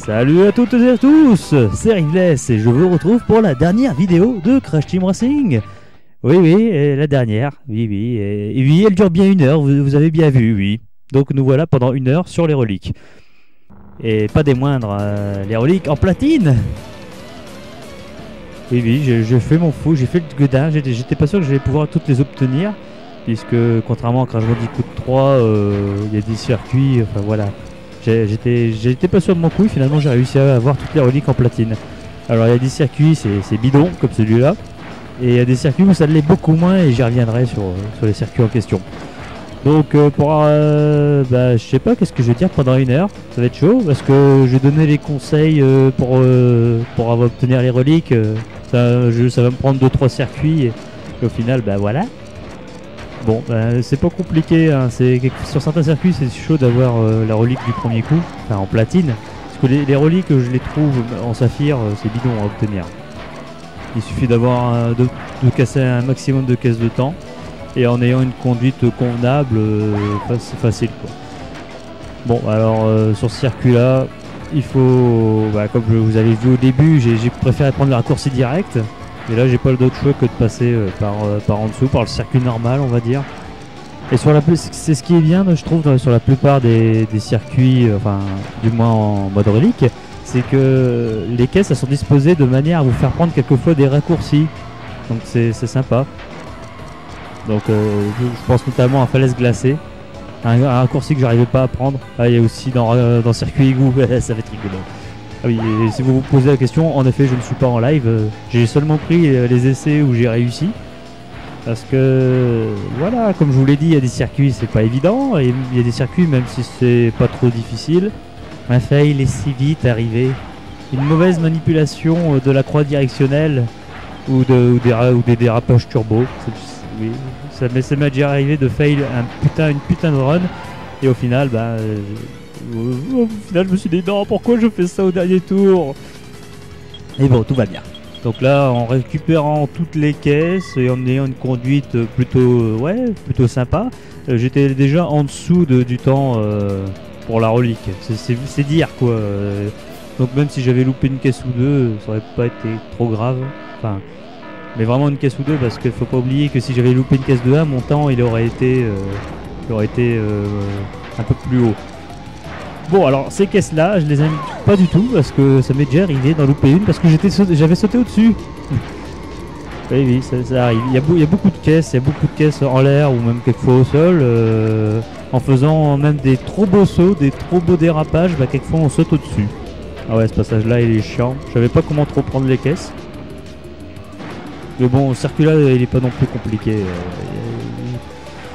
Salut à toutes et à tous, c'est Riveless et je vous retrouve pour la dernière vidéo de Crash Team Racing. Oui, la dernière, oui, et oui, elle dure bien 1 heure, vous avez bien vu, oui. Donc nous voilà pendant 1 heure sur les reliques. Et pas des moindres, les reliques en platine. Oui, je fais mon fou, j'ai fait le godin, j'étais pas sûr que j'allais pouvoir toutes les obtenir. Puisque contrairement à Crash Bandicoot 3, il y a des circuits, enfin voilà. J'étais pas sûr de mon coup, finalement j'ai réussi à avoir toutes les reliques en platine. Alors il y a des circuits, c'est bidon comme celui-là. Et il y a des circuits où ça l'est beaucoup moins et j'y reviendrai sur les circuits en question. Donc je sais pas qu'est-ce que je vais dire pendant 1 heure, ça va être chaud parce que je vais donner les conseils pour obtenir les reliques. Ça va me prendre 2-3 circuits et au final voilà. Bon, c'est pas compliqué, hein. Sur certains circuits c'est chaud d'avoir la relique du premier coup, enfin en platine, parce que les reliques je les trouve en saphir, c'est bidon à obtenir. Il suffit d'avoir de casser un maximum de caisses de temps, et en ayant une conduite convenable, c'est facile quoi. Bon alors sur ce circuit là, il faut, comme vous avez vu au début, j'ai préféré prendre le raccourci direct. Et là j'ai pas d'autre choix que de passer par en dessous, par le circuit normal on va dire. Et c'est ce qui est bien je trouve sur la plupart des circuits, enfin du moins en mode relique, c'est que les caisses elles sont disposées de manière à vous faire prendre quelquefois des raccourcis. Donc c'est sympa. Donc je pense notamment à Falaise Glacée, un raccourci que j'arrivais pas à prendre. Ah, il y a aussi dans Circuit Égout, ça va être rigolo. Ah oui, et si vous vous posez la question, en effet je ne suis pas en live, j'ai seulement pris les essais où j'ai réussi. Parce que voilà, comme je vous l'ai dit, il y a des circuits c'est pas évident, et il y a des circuits même si c'est pas trop difficile, un fail est si vite arrivé. Une mauvaise manipulation de la croix directionnelle ou des dérapages turbo. Oui, ça m'est déjà arrivé de fail une putain de run, et au final je me suis dit non, pourquoi je fais ça au dernier tour. Et bon, tout va bien. Donc là, en récupérant toutes les caisses et en ayant une conduite plutôt sympa, j'étais déjà en dessous du temps pour la relique. C'est dire quoi. Donc même si j'avais loupé une caisse ou deux, ça aurait pas été trop grave. Enfin, mais vraiment une caisse ou deux, parce qu'il faut pas oublier que si j'avais loupé une caisse de 1, mon temps il aurait été un peu plus haut. Bon alors ces caisses là je les aime pas du tout parce que ça m'est déjà arrivé d'en louper une parce que j'avais sauté au dessus. Oui ça arrive, il y a beaucoup de caisses en l'air ou même quelquefois au sol, en faisant même des trop beaux sauts, des trop beaux dérapages, quelquefois on saute au dessus. Ah ouais, ce passage là il est chiant, je savais pas comment trop prendre les caisses. Mais bon, ce circuit là il est pas non plus compliqué. De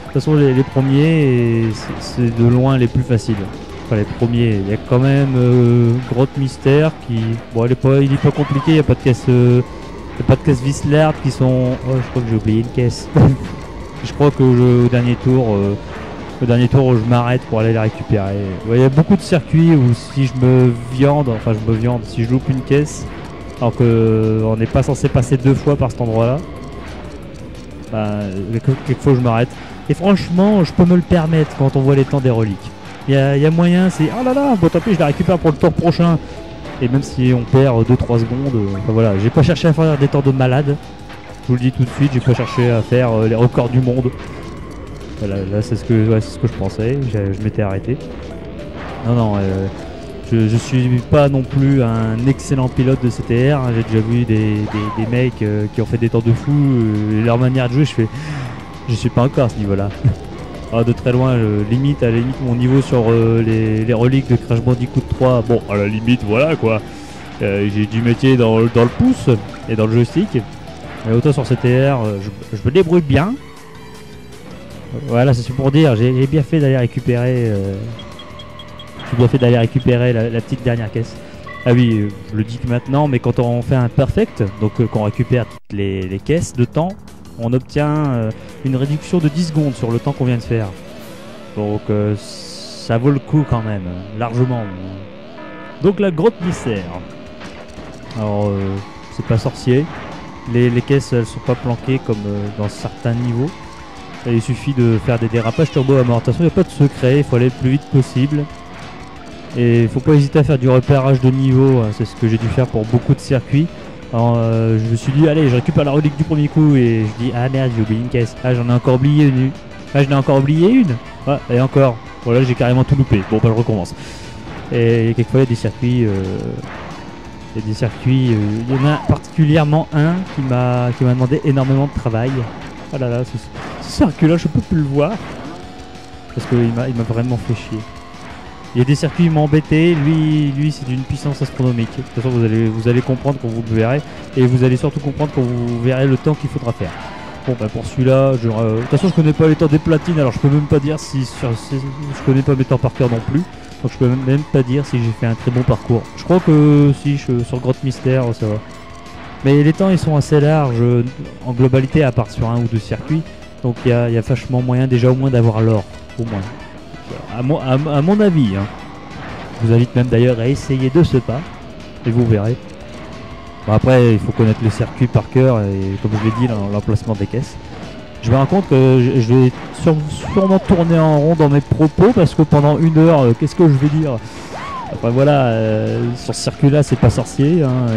toute façon les premiers c'est de loin les plus faciles. Les premiers, il y a quand même Grotte Mystère qui, bon, il est pas compliqué, il n'y a pas de caisse Wislard qui sont, oh je crois que j'ai oublié une caisse. Je crois que au dernier tour je m'arrête pour aller la récupérer. Il y a beaucoup de circuits où si je me viande, si je loupe une caisse alors qu'on n'est pas censé passer 2 fois par cet endroit là, quelquefois je m'arrête. Et franchement je peux me le permettre quand on voit les temps des reliques. Il y a moyen, c'est oh là là, bon tant pis je la récupère pour le tour prochain. Et même si on perd 2-3 secondes, voilà, j'ai pas cherché à faire des temps de malade. Je vous le dis tout de suite, j'ai pas cherché à faire les records du monde. Voilà, là c'est ce que je pensais, je m'étais arrêté. Non, je suis pas non plus un excellent pilote de CTR, hein. J'ai déjà vu des mecs qui ont fait des temps de fou, leur manière de jouer, je suis pas encore à ce niveau là. De très loin, à la limite mon niveau sur les reliques de Crash Bandicoot 3, bon à la limite voilà quoi, j'ai du métier dans le pouce et dans le joystick, et autant sur CTR je me débrouille bien. Voilà, c'est pour dire, j'ai bien fait d'aller récupérer la petite dernière caisse. Ah oui, je le dis que maintenant, mais quand on fait un perfect, donc quand on récupère toutes les caisses de temps, on obtient une réduction de 10 secondes sur le temps qu'on vient de faire. Donc ça vaut le coup quand même, largement. Donc la grotte mystère. Alors c'est pas sorcier. Les caisses elles sont pas planquées comme dans certains niveaux. Et il suffit de faire des dérapages turbo à mort. De toute façon il n'y a pas de secret, il faut aller le plus vite possible. Et il faut pas hésiter à faire du repérage de niveau, hein, c'est ce que j'ai dû faire pour beaucoup de circuits. Alors, je me suis dit, allez, je récupère la relique du premier coup et je dis, ah merde, j'ai oublié une caisse. Ah, j'en ai encore oublié une. Ah, j'en ai encore oublié une. Ah, et encore. Voilà, j'ai carrément tout loupé. Bon, bah, je recommence. Et quelquefois, il y a des circuits. Il y en a particulièrement un qui m'a demandé énormément de travail. Ah là là, ce circuit-là, je peux plus le voir. Parce qu'il m'a vraiment fait chier. Il y a des circuits qui m'ont embêté, lui c'est d'une puissance astronomique. De toute façon vous allez comprendre quand vous le verrez. Et vous allez surtout comprendre quand vous verrez le temps qu'il faudra faire. Bon bah pour celui-là, de toute façon je connais pas les temps des platines, alors je peux même pas dire si je connais pas mes temps par cœur non plus. Donc je peux même pas dire si j'ai fait un très bon parcours. Je crois que si, sur Grotte Mystère ça va. Mais les temps ils sont assez larges en globalité à part sur un ou deux circuits. Donc il y a vachement moyen déjà au moins d'avoir l'or. Au moins. À mon avis, hein. Je vous invite même d'ailleurs à essayer de ce pas et vous verrez. Bon, après, il faut connaître le circuit par cœur et comme je l'ai dit, l'emplacement des caisses. Je me rends compte que je vais sûrement tourner en rond dans mes propos parce que pendant une heure, qu'est-ce que je vais dire? Après voilà, sur ce circuit-là, c'est pas sorcier. Hein,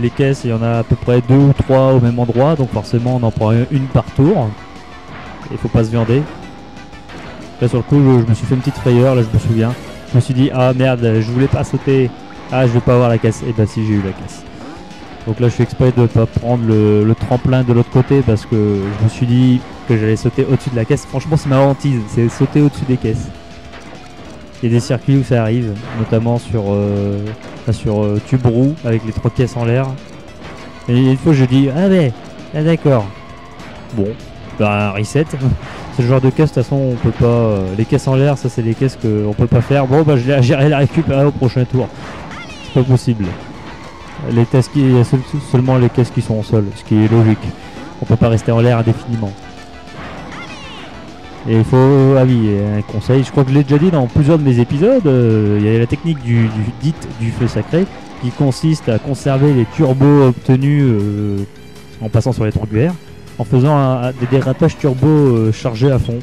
les caisses, il y en a à peu près 2 ou 3 au même endroit, donc forcément on en prend une par tour. Il faut pas se viander. Là sur le coup je me suis fait une petite frayeur, là je me souviens. Je me suis dit ah merde, je voulais pas sauter. Ah je vais pas avoir la caisse. Et bah si, j'ai eu la caisse. Donc là je fais exprès de pas prendre le tremplin de l'autre côté parce que je me suis dit que j'allais sauter au-dessus de la caisse. Franchement c'est ma hantise, c'est sauter au-dessus des caisses. Il y a des circuits où ça arrive, notamment sur Tube Roux avec les 3 caisses en l'air. Et une fois je dis ah ouais, ah, d'accord. Bon, bah reset. C'est le genre de caisse, de toute façon on peut pas. Les caisses en l'air, ça c'est les caisses qu'on peut pas faire. Bon bah j'irai la récupérer au prochain tour. C'est pas possible. Les caisses il y a seulement les caisses qui sont au sol, ce qui est logique. On peut pas rester en l'air indéfiniment. Et il faut. Ah oui, un conseil, je crois que je l'ai déjà dit dans plusieurs de mes épisodes, il y a la technique du feu sacré qui consiste à conserver les turbos obtenus en passant sur les troncs en faisant des dérapages turbo chargés à fond,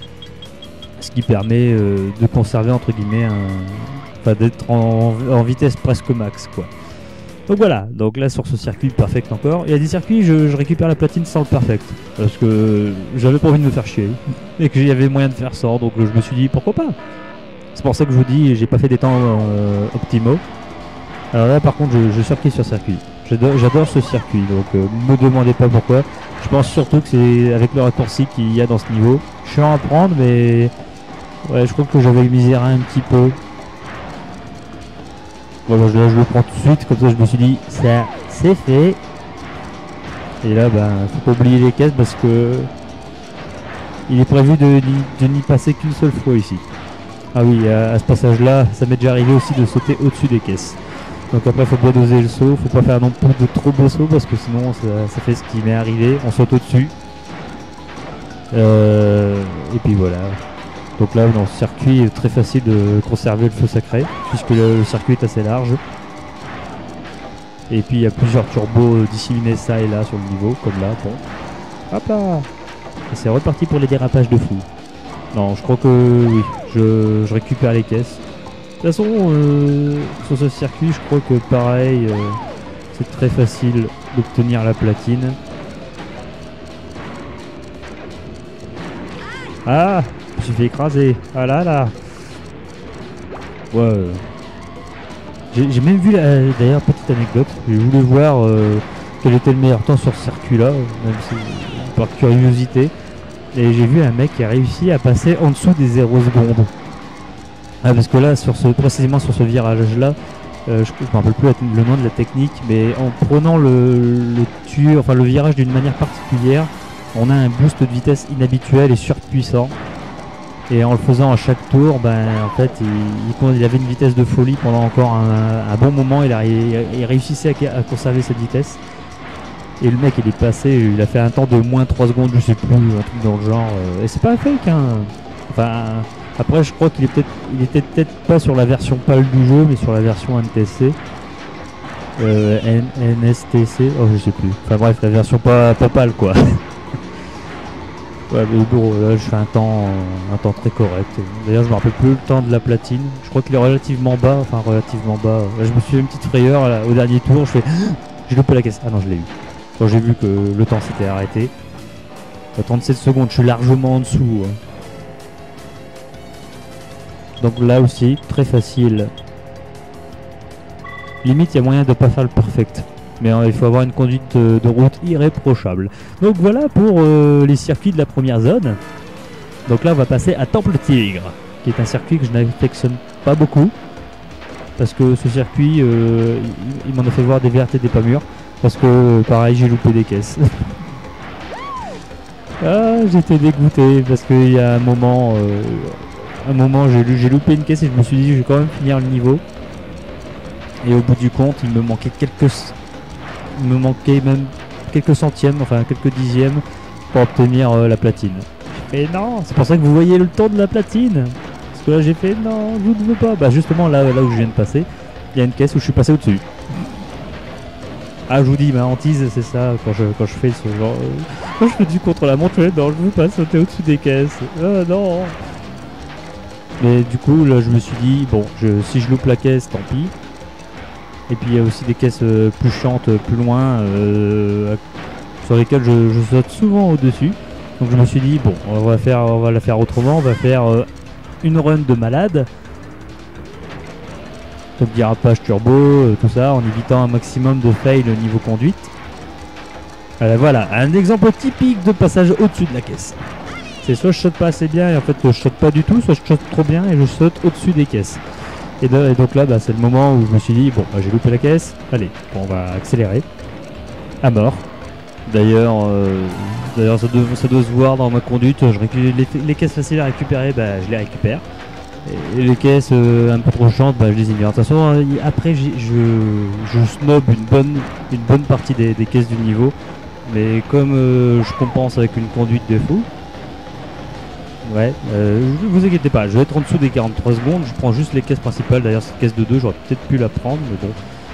ce qui permet de conserver entre guillemets d'être en vitesse presque max quoi. Donc voilà, donc là sur ce circuit perfect encore, il y a des circuits je récupère la platine sans le perfect parce que j'avais pas envie de me faire chier et que j'avais moyen de faire sans, donc je me suis dit pourquoi pas. C'est pour ça que je vous dis j'ai pas fait des temps optimaux. Alors là par contre je surkiffe sur circuit. J'adore ce circuit, donc me demandez pas pourquoi. Je pense surtout que c'est avec le raccourci qu'il y a dans ce niveau. Je suis en à prendre, mais ouais, je crois que j'avais miséré un petit peu. Voilà, je le prends tout de suite, comme ça je me suis dit, ça c'est fait. Et là, ben, faut pas oublier les caisses parce que il est prévu de n'y passer qu'une seule fois ici. Ah oui, à ce passage-là, ça m'est déjà arrivé aussi de sauter au-dessus des caisses. Donc après faut bien doser le saut, faut pas faire non plus de trop beaux sauts parce que sinon ça fait ce qui m'est arrivé, on saute au-dessus. Et puis voilà. Donc là dans ce circuit il est très facile de conserver le feu sacré puisque le circuit est assez large. Et puis il y a plusieurs turbos disséminés ça et là sur le niveau, comme là, bon. Hop là. Et c'est reparti pour les dérapages de fou. Non, je crois que oui, je récupère les caisses. De toute façon, sur ce circuit, je crois que pareil, c'est très facile d'obtenir la platine. Ah, je me suis fait écraser. Ah là là. Ouais. J'ai même vu, d'ailleurs, petite anecdote, j'ai voulu voir quel était le meilleur temps sur ce circuit-là, même si par curiosité. Et j'ai vu un mec qui a réussi à passer en dessous des 0 secondes. Ah, parce que là, précisément sur ce virage-là, je ne me rappelle plus le nom de la technique, mais en prenant le virage d'une manière particulière, on a un boost de vitesse inhabituel et surpuissant. Et en le faisant à chaque tour, ben, en fait, il avait une vitesse de folie pendant encore un bon moment. Il réussissait à conserver cette vitesse. Et le mec, il est passé, il a fait un temps de moins 3 secondes, je sais plus, un truc dans le genre. Et c'est pas fake, hein. Enfin, après, je crois qu'il était peut-être pas sur la version PAL du jeu, mais sur la version NTSC. NSTC, oh je sais plus. Enfin bref, la version pas PAL quoi. Ouais, mais bon, là je fais un temps très correct. D'ailleurs, je me rappelle plus le temps de la platine. Je crois qu'il est relativement bas, enfin relativement bas. Là, je me suis fait une petite frayeur là, au dernier tour. Je fais, j'ai loupé la caisse. Ah non, je l'ai eu. Quand j'ai vu que le temps s'était arrêté. À 37 secondes, je suis largement en dessous. Hein. Donc là aussi, très facile. Limite, il y a moyen de pas faire le perfect. Mais il faut avoir une conduite de route irréprochable. Donc voilà pour les circuits de la première zone. Donc là on va passer à Temple Tigre, qui est un circuit que je n'affectionne pas beaucoup. Parce que ce circuit, il m'en a fait voir des vertes et des pas mûres. Parce que pareil, j'ai loupé des caisses. Ah, j'étais dégoûté parce qu'il y a un moment j'ai loupé une caisse et je me suis dit je vais quand même finir le niveau. Et au bout du compte, il me manquait même quelques centièmes, enfin quelques dixièmes pour obtenir la platine. Et non, c'est pour ça que vous voyez le temps de la platine. Parce que là j'ai fait non, je ne veux pas. Bah justement là où je viens de passer, il y a une caisse où je suis passé au-dessus. Ah, je vous dis, ma hantise, c'est ça, quand je fais ce genre... quand je fais du contre-la-montre, non, je veux pas sauter au-dessus des caisses. Ah non. Mais du coup, là, je me suis dit, bon, si je loupe la caisse, tant pis. Et puis, il y a aussi des caisses plus chiantes, plus loin, sur lesquelles je saute souvent au-dessus. Donc, je me suis dit, bon, on va la faire autrement. On va faire une run de malade. Donc dérapage turbo, tout ça, en évitant un maximum de fail au niveau conduite. Voilà, un exemple typique de passage au-dessus de la caisse. C'est soit je saute pas assez bien et en fait je saute pas du tout, soit je saute trop bien et je saute au-dessus des caisses. Et donc là, c'est le moment où je me suis dit, bon, j'ai loupé la caisse, allez, bon, on va accélérer. À mort. D'ailleurs, ça doit se voir dans ma conduite, les caisses faciles à récupérer, je les récupère. Et les caisses un peu trop chiantes, je les ignore. De toute façon, après, je snob une bonne partie des caisses du niveau. Mais comme je compense avec une conduite de fou, ouais, ne vous inquiétez pas, je vais être en dessous des 43 secondes. Je prends juste les caisses principales. D'ailleurs, cette caisse de 2, j'aurais peut-être pu la prendre, mais bon.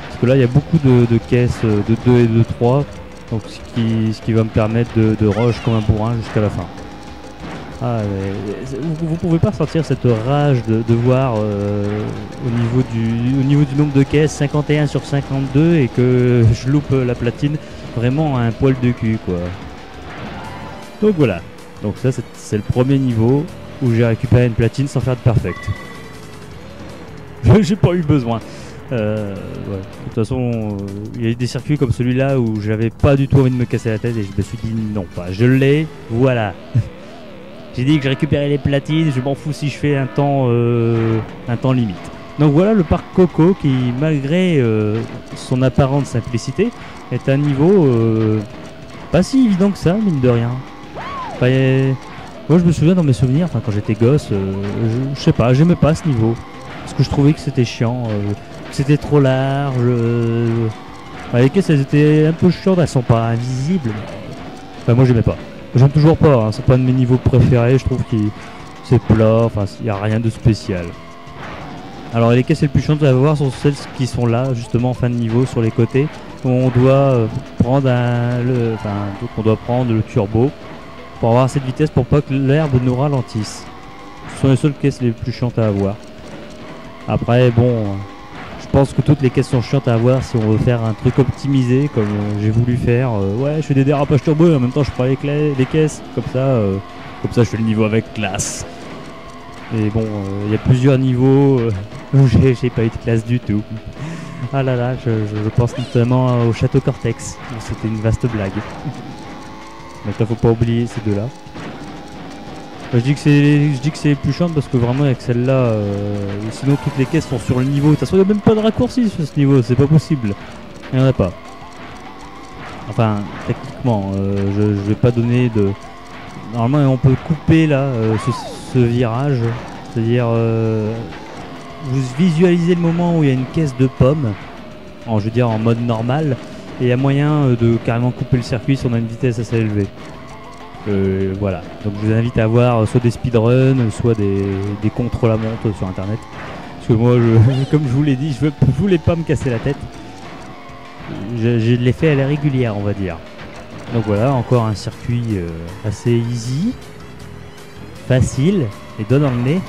Parce que là, il y a beaucoup de caisses de 2 et de 3. Donc, ce qui va me permettre de rush comme un bourrin jusqu'à la fin. Ah, vous pouvez pas ressentir cette rage de voir au niveau du nombre de caisses 51 sur 52 et que je loupe la platine vraiment à un poil de cul quoi. Donc voilà, donc ça c'est le premier niveau où j'ai récupéré une platine sans faire de perfect. J'ai pas eu besoin. Ouais. De toute façon, il y a eu des circuits comme celui-là où j'avais pas du tout envie de me casser la tête et je me suis dit non, je l'ai, voilà. J'ai dit que je récupérais les platines, je m'en fous si je fais un temps limite. Donc voilà le parc Coco qui, malgré son apparente simplicité, est un niveau pas si évident que ça, mine de rien. Enfin, moi je me souviens dans mes souvenirs, quand j'étais gosse, je sais pas, j'aimais pas ce niveau. Parce que je trouvais que c'était chiant, que c'était trop large. Les caisses elles étaient un peu chiantes, elles sont pas invisibles. Enfin moi j'aimais pas. J'aime toujours pas, c'est pas un de mes niveaux préférés, je trouve que c'est plat, il n'y a rien de spécial. Alors les caisses les plus chiantes à voir sont celles qui sont là, justement en fin de niveau, sur les côtés, où on doit prendre le turbo pour avoir cette vitesse pour pas que l'herbe nous ralentisse. Ce sont les seules caisses les plus chiantes à avoir. Après, bon, je pense que toutes les caisses sont chiantes à avoir si on veut faire un truc optimisé comme j'ai voulu faire. Ouais, je fais des dérapages turbo et en même temps je prends les caisses. Comme ça je fais le niveau avec classe. Et bon, il y a plusieurs niveaux où j'ai pas eu de classe du tout. Ah là là, je pense notamment au Château Cortex, où c'était une vaste blague. Donc là, faut pas oublier ces deux-là. Je dis que c'est les plus chiantes parce que vraiment avec celle-là, sinon toutes les caisses sont sur le niveau. De toute façon, il n'y a même pas de raccourci sur ce niveau, c'est pas possible. Il n'y en a pas. Enfin, techniquement, je vais pas donner de... Normalement, on peut couper là, ce virage. C'est-à-dire, vous visualisez le moment où il y a une caisse de pommes, je veux dire en mode normal, et il y a moyen de carrément couper le circuit si on a une vitesse assez élevée. Voilà, donc je vous invite à voir soit des speedruns, soit des contre-la-montre sur internet. Parce que moi, comme je vous l'ai dit, je voulais pas me casser la tête. Je l'ai fait à la régulière, on va dire. Donc voilà, encore un circuit assez easy, facile et doigt dans le nez.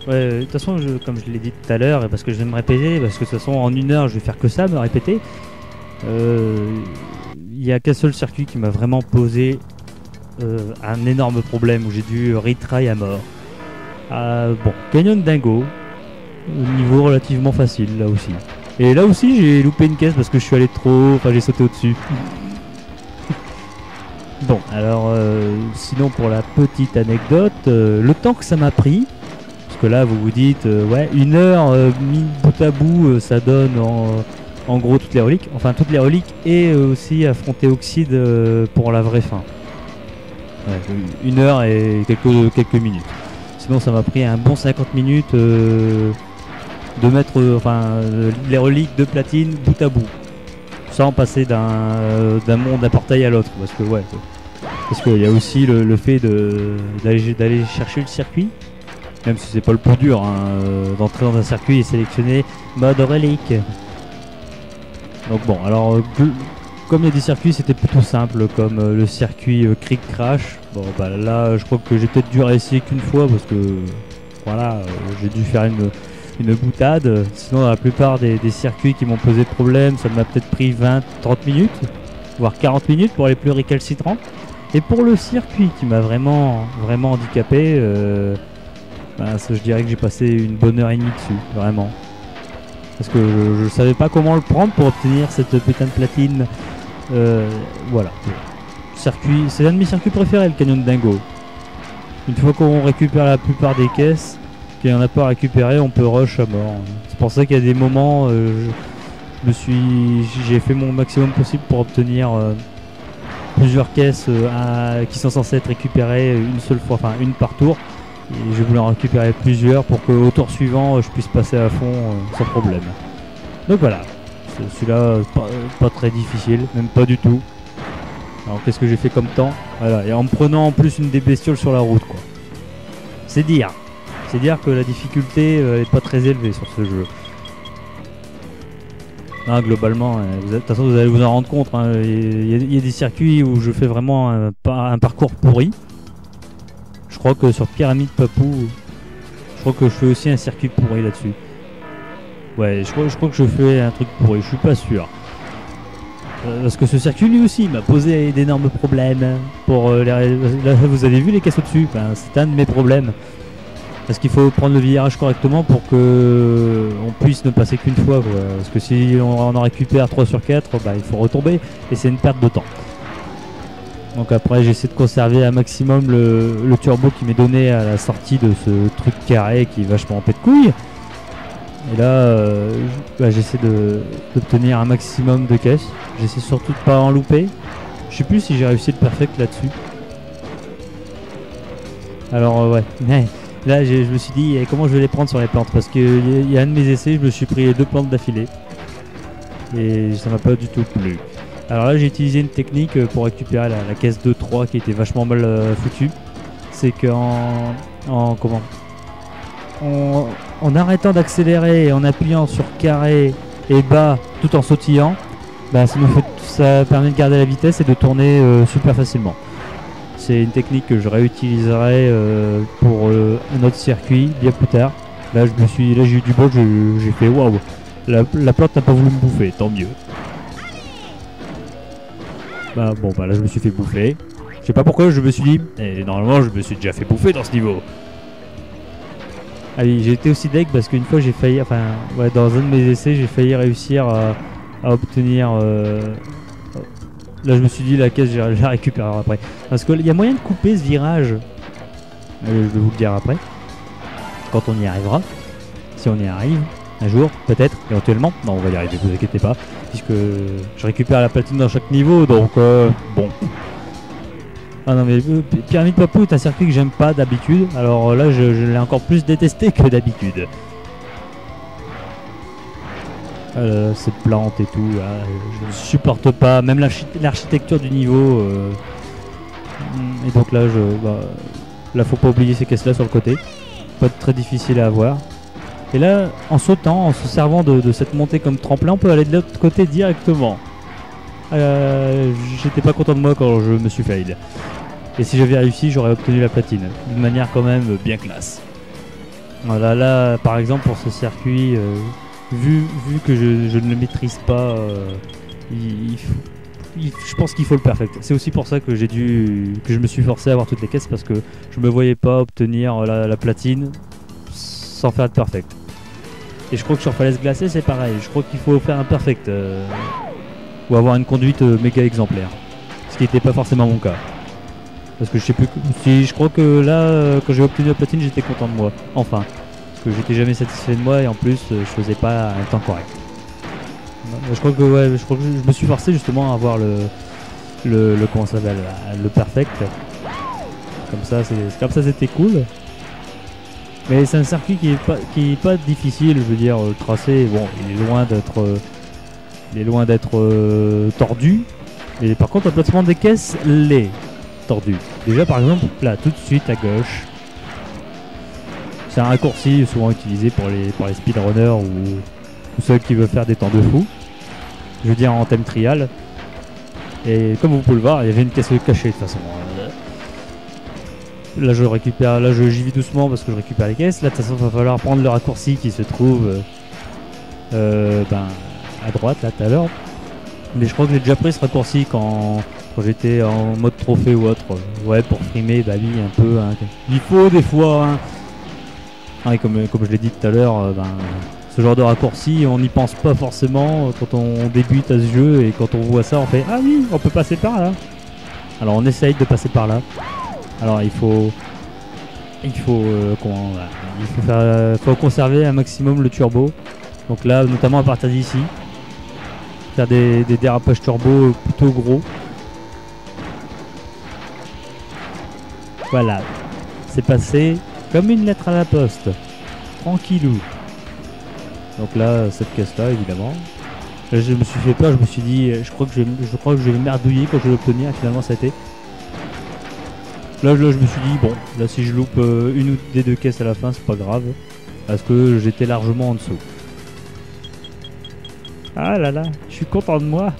Ouais, de toute façon, comme je l'ai dit tout à l'heure, et parce que je vais me répéter, parce que de toute façon en 1 heure je vais faire que ça, me répéter. Il n'y a qu'un seul circuit qui m'a vraiment posé un énorme problème où j'ai dû retry à mort. Bon, Canyon Dingo, niveau relativement facile là aussi. Et là aussi j'ai loupé une caisse parce que je suis allé trop, enfin j'ai sauté au-dessus. Bon, alors sinon pour la petite anecdote, le temps que ça m'a pris, parce que là vous vous dites, ouais, 1 heure mis bout à bout, ça donne en gros toutes les reliques, et aussi affronter Oxide pour la vraie fin. Ouais, 1 heure et quelques minutes. Sinon ça m'a pris un bon 50 minutes de mettre les reliques de platine bout à bout, sans passer d'un portail à l'autre, parce qu'il y a aussi le fait d'aller chercher le circuit, même si c'est pas le plus dur, d'entrer dans un circuit et sélectionner mode relique. Donc bon, alors comme il y a des circuits, c'était plutôt simple, comme le circuit Creek Crash. Bon bah là, je crois que j'ai peut-être dû réessayer qu'une fois parce que voilà, j'ai dû faire une boutade. Sinon, dans la plupart des circuits qui m'ont posé problème, ça m'a peut-être pris 20-30 minutes, voire 40 minutes pour les plus récalcitrants. Et pour le circuit qui m'a vraiment handicapé, je dirais que j'ai passé une bonne heure et demie dessus, vraiment. Parce que je savais pas comment le prendre pour obtenir cette putain de platine. Voilà. Circuit, c'est l'un de mes circuits préférés, le Canyon Dingo. Une fois qu'on récupère la plupart des caisses, qu'il n'y en a pas à récupérer, on peut rush à mort. C'est pour ça qu'il y a des moments, j'ai fait mon maximum possible pour obtenir plusieurs caisses qui sont censées être récupérées une seule fois, enfin une par tour. Et je voulais en récupérer plusieurs pour qu'au tour suivant je puisse passer à fond sans problème. Donc voilà, celui-là pas très difficile, même pas du tout. Alors qu'est-ce que j'ai fait comme temps? Voilà, et en me prenant en plus une des bestioles sur la route, quoi. C'est dire que la difficulté est pas très élevée sur ce jeu. Non, globalement, de toute façon vous allez vous en rendre compte, il y a des circuits où je fais vraiment un parcours pourri. Je crois que sur Pyramide Papou, je crois que je fais aussi un circuit pourri là-dessus. Ouais, je crois que je fais un truc pourri, je suis pas sûr. Parce que ce circuit lui aussi m'a posé d'énormes problèmes. Là, vous avez vu les caisses au-dessus, c'est un de mes problèmes. Parce qu'il faut prendre le virage correctement pour que on puisse ne passer qu'une fois, quoi. Parce que si on en récupère 3 sur 4, il faut retomber et c'est une perte de temps. Donc après j'essaie de conserver un maximum le turbo qui m'est donné à la sortie de ce truc carré qui est vachement en pète de couilles. Et là j'essaie d'obtenir un maximum de caisses. J'essaie surtout de pas en louper. Je sais plus si j'ai réussi le perfect là-dessus. Alors ouais. Là je me suis dit comment je vais les prendre sur les plantes, parce qu'il y a un de mes essais, je me suis pris les 2 plantes d'affilée. Et ça m'a pas du tout plu. Alors là j'ai utilisé une technique pour récupérer la caisse 2-3 qui était vachement mal foutue. C'est qu'en arrêtant d'accélérer et en appuyant sur carré et bas tout en sautillant, ça permet de garder la vitesse et de tourner super facilement. C'est une technique que je réutiliserai pour un autre circuit bien plus tard. Là j'ai eu du bol, j'ai fait waouh, la plante n'a pas voulu me bouffer, tant mieux. Là je me suis fait bouffer. Je sais pas pourquoi je me suis dit, normalement je me suis déjà fait bouffer dans ce niveau. Ah oui, j'ai été aussi deg parce qu'une fois j'ai failli, dans un de mes essais j'ai failli réussir à obtenir. Là je me suis dit la caisse je la récupérerai après. Parce qu'il y a moyen de couper ce virage. Je vais vous le dire après. Quand on y arrivera. Si on y arrive. Un jour, peut-être, éventuellement. Non, on va y arriver, vous inquiétez pas. Puisque je récupère la platine dans chaque niveau, donc bon. Ah non mais Pyramide Papou est un circuit que j'aime pas d'habitude. Alors là, je l'ai encore plus détesté que d'habitude. Cette plante et tout, je ne supporte pas. Même l'architecture du niveau. Et donc là, là, faut pas oublier ces caisses-là sur le côté. Pas très difficile à avoir. Et là, en sautant, en se servant de cette montée comme tremplin, on peut aller de l'autre côté directement. j'étais pas content de moi quand je me suis fail. Et si j'avais réussi, j'aurais obtenu la platine. D'une manière quand même bien classe. Voilà, là, par exemple, pour ce circuit, vu que je ne le maîtrise pas, je pense qu'il faut le perfect. C'est aussi pour ça que je me suis forcé à avoir toutes les caisses parce que je me voyais pas obtenir la platine sans faire de perfect. Et je crois que sur falaise glacée c'est pareil. Je crois qu'il faut faire un perfect ou avoir une conduite méga exemplaire. Ce qui n'était pas forcément mon cas. Parce que je sais plus. Si je crois que là, quand j'ai obtenu la platine, j'étais content de moi. Enfin, parce que j'étais jamais satisfait de moi et en plus, je faisais pas un temps correct. Je crois que je me suis forcé justement à avoir comment ça s'appelle, le perfect. Comme ça c'était cool. Mais c'est un circuit qui est pas difficile, je veux dire, le tracé, bon, il est loin d'être tordu. Mais par contre, le placement des caisses l'est tordu. Déjà par exemple, là, tout de suite à gauche. C'est un raccourci souvent utilisé pour les speedrunners ou ceux qui veulent faire des temps de fou. Je veux dire en thème trial. Et comme vous pouvez le voir, il y avait une caisse cachée de toute façon. Là je récupère, j'y vais doucement parce que je récupère les caisses. Là de toute façon il va falloir prendre le raccourci qui se trouve à droite là tout à l'heure. Mais je crois que j'ai déjà pris ce raccourci quand j'étais en mode trophée ou autre. Ouais, pour frimer, bah oui, un peu. Hein. Il faut des fois. Hein. Ah, et comme je l'ai dit tout à l'heure, ce genre de raccourci, on n'y pense pas forcément quand on débute à ce jeu et quand on voit ça, on fait ah oui, on peut passer par là. Alors on essaye de passer par là. Alors il faut conserver un maximum le turbo. Donc là, notamment à partir d'ici, faire des dérapages turbo plutôt gros. Voilà, c'est passé comme une lettre à la poste, tranquillou. Donc là, cette caisse-là, évidemment. Là, je me suis fait peur, je me suis dit, je crois que je vais merdouiller quand je vais l'obtenir. Finalement, ça a été. Là, je me suis dit, bon, là, si je loupe une ou des deux caisses à la fin, c'est pas grave. Parce que j'étais largement en dessous. Ah là là, je suis content de moi.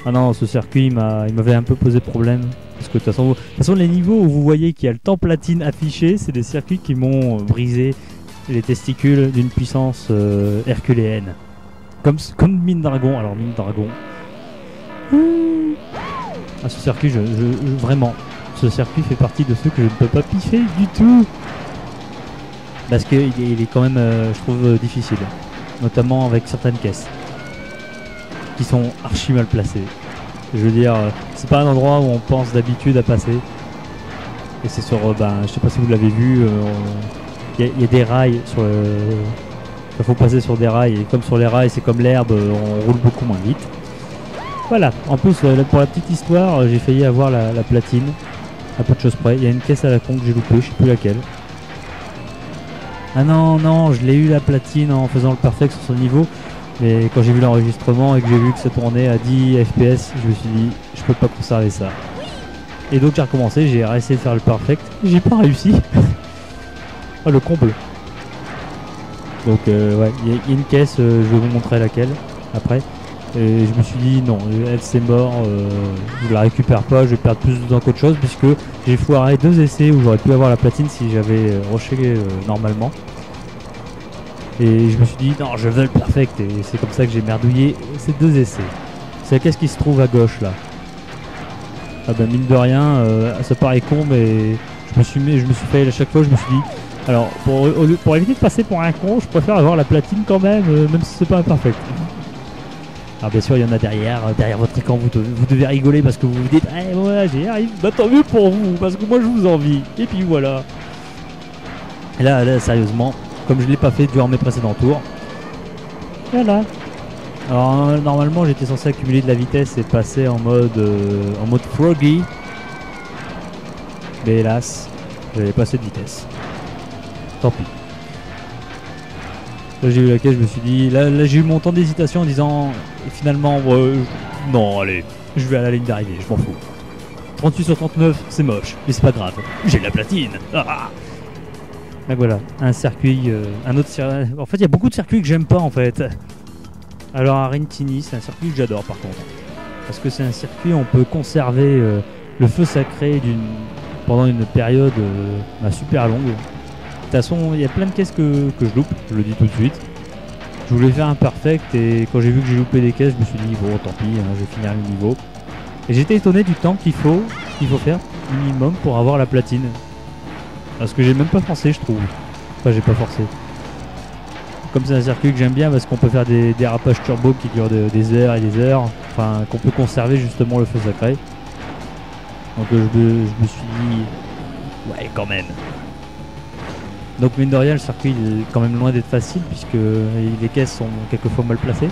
Ah non, ce circuit, il m'avait un peu posé problème. Parce que de toute façon, les niveaux où vous voyez qu'il y a le temps platine affiché, c'est des circuits qui m'ont brisé les testicules d'une puissance herculéenne. Comme Mine Dragon. Alors, Mine Dragon. Ah, ce circuit, vraiment, ce circuit fait partie de ceux que je ne peux pas piffer du tout. Parce qu'il est quand même, je trouve, difficile. Notamment avec certaines caisses. Qui sont archi mal placées. Je veux dire, c'est pas un endroit où on pense d'habitude à passer. Et c'est sur, je sais pas si vous l'avez vu, il y a des rails sur le... Il faut passer sur des rails, et comme sur les rails c'est comme l'herbe, on roule beaucoup moins vite. Voilà, en plus pour la petite histoire, j'ai failli avoir la platine, à peu de choses près. Il y a une caisse à la con que j'ai loupée, je sais plus laquelle. Ah non, je l'ai eu la platine en faisant le perfect sur ce niveau. Mais quand j'ai vu l'enregistrement et que j'ai vu que ça tournait à 10 FPS, je me suis dit, je peux pas conserver ça. Et donc j'ai recommencé, j'ai essayé de faire le perfect, j'ai pas réussi. Oh le comble. Donc ouais, il y a une caisse, je vais vous montrer laquelle après. Et je me suis dit non, elle c'est mort, je la récupère pas, je vais perdre plus de temps qu'autre chose puisque j'ai foiré 2 essais où j'aurais pu avoir la platine si j'avais rushé normalement. Et je me suis dit non, je veux le perfect et c'est comme ça que j'ai merdouillé ces 2 essais. C'est la caisse qui se trouve à gauche là. Ah bah mine de rien, ça paraît con mais je me suis fait à chaque fois, je me suis dit alors pour éviter de passer pour un con, je préfère avoir la platine quand même, même si c'est pas un perfect. Alors bien sûr il y en a derrière votre écran, vous devez rigoler parce que vous vous dites eh ouais j'y arrive, bah tant mieux pour vous, parce que moi je vous envie. Et puis voilà. Et là sérieusement, comme je l'ai pas fait durant mes précédents tours. Voilà. Alors normalement j'étais censé accumuler de la vitesse et passer en mode froggy. Mais hélas, j'avais pas assez de vitesse. Tant pis. Là j'ai eu la caisse, je me suis dit, là j'ai eu mon temps d'hésitation en disant finalement non allez, je vais à la ligne d'arrivée, je m'en fous. 38 sur 39 c'est moche, mais c'est pas grave, j'ai la platine. Ah. Donc voilà, un circuit, un autre circuit. En fait il y a beaucoup de circuits que j'aime pas en fait. Alors Arentini c'est un circuit que j'adore par contre. Parce que c'est un circuit où on peut conserver le feu sacré pendant une période super longue. De toute façon, il y a plein de caisses que je loupe, je le dis tout de suite. Je voulais faire un perfect et quand j'ai vu que j'ai loupé des caisses, je me suis dit bon tant pis, hein, je vais finir le niveau. Et j'étais étonné du temps qu'il faut faire minimum pour avoir la platine. Parce que j'ai même pas forcé, je trouve. Enfin, j'ai pas forcé. Comme c'est un circuit que j'aime bien parce qu'on peut faire des dérapages turbo qui durent des heures et des heures. Enfin, qu'on peut conserver justement le feu sacré. Donc je me suis dit ouais quand même. Donc mine de rien, le circuit il est quand même loin d'être facile puisque les caisses sont quelquefois mal placées.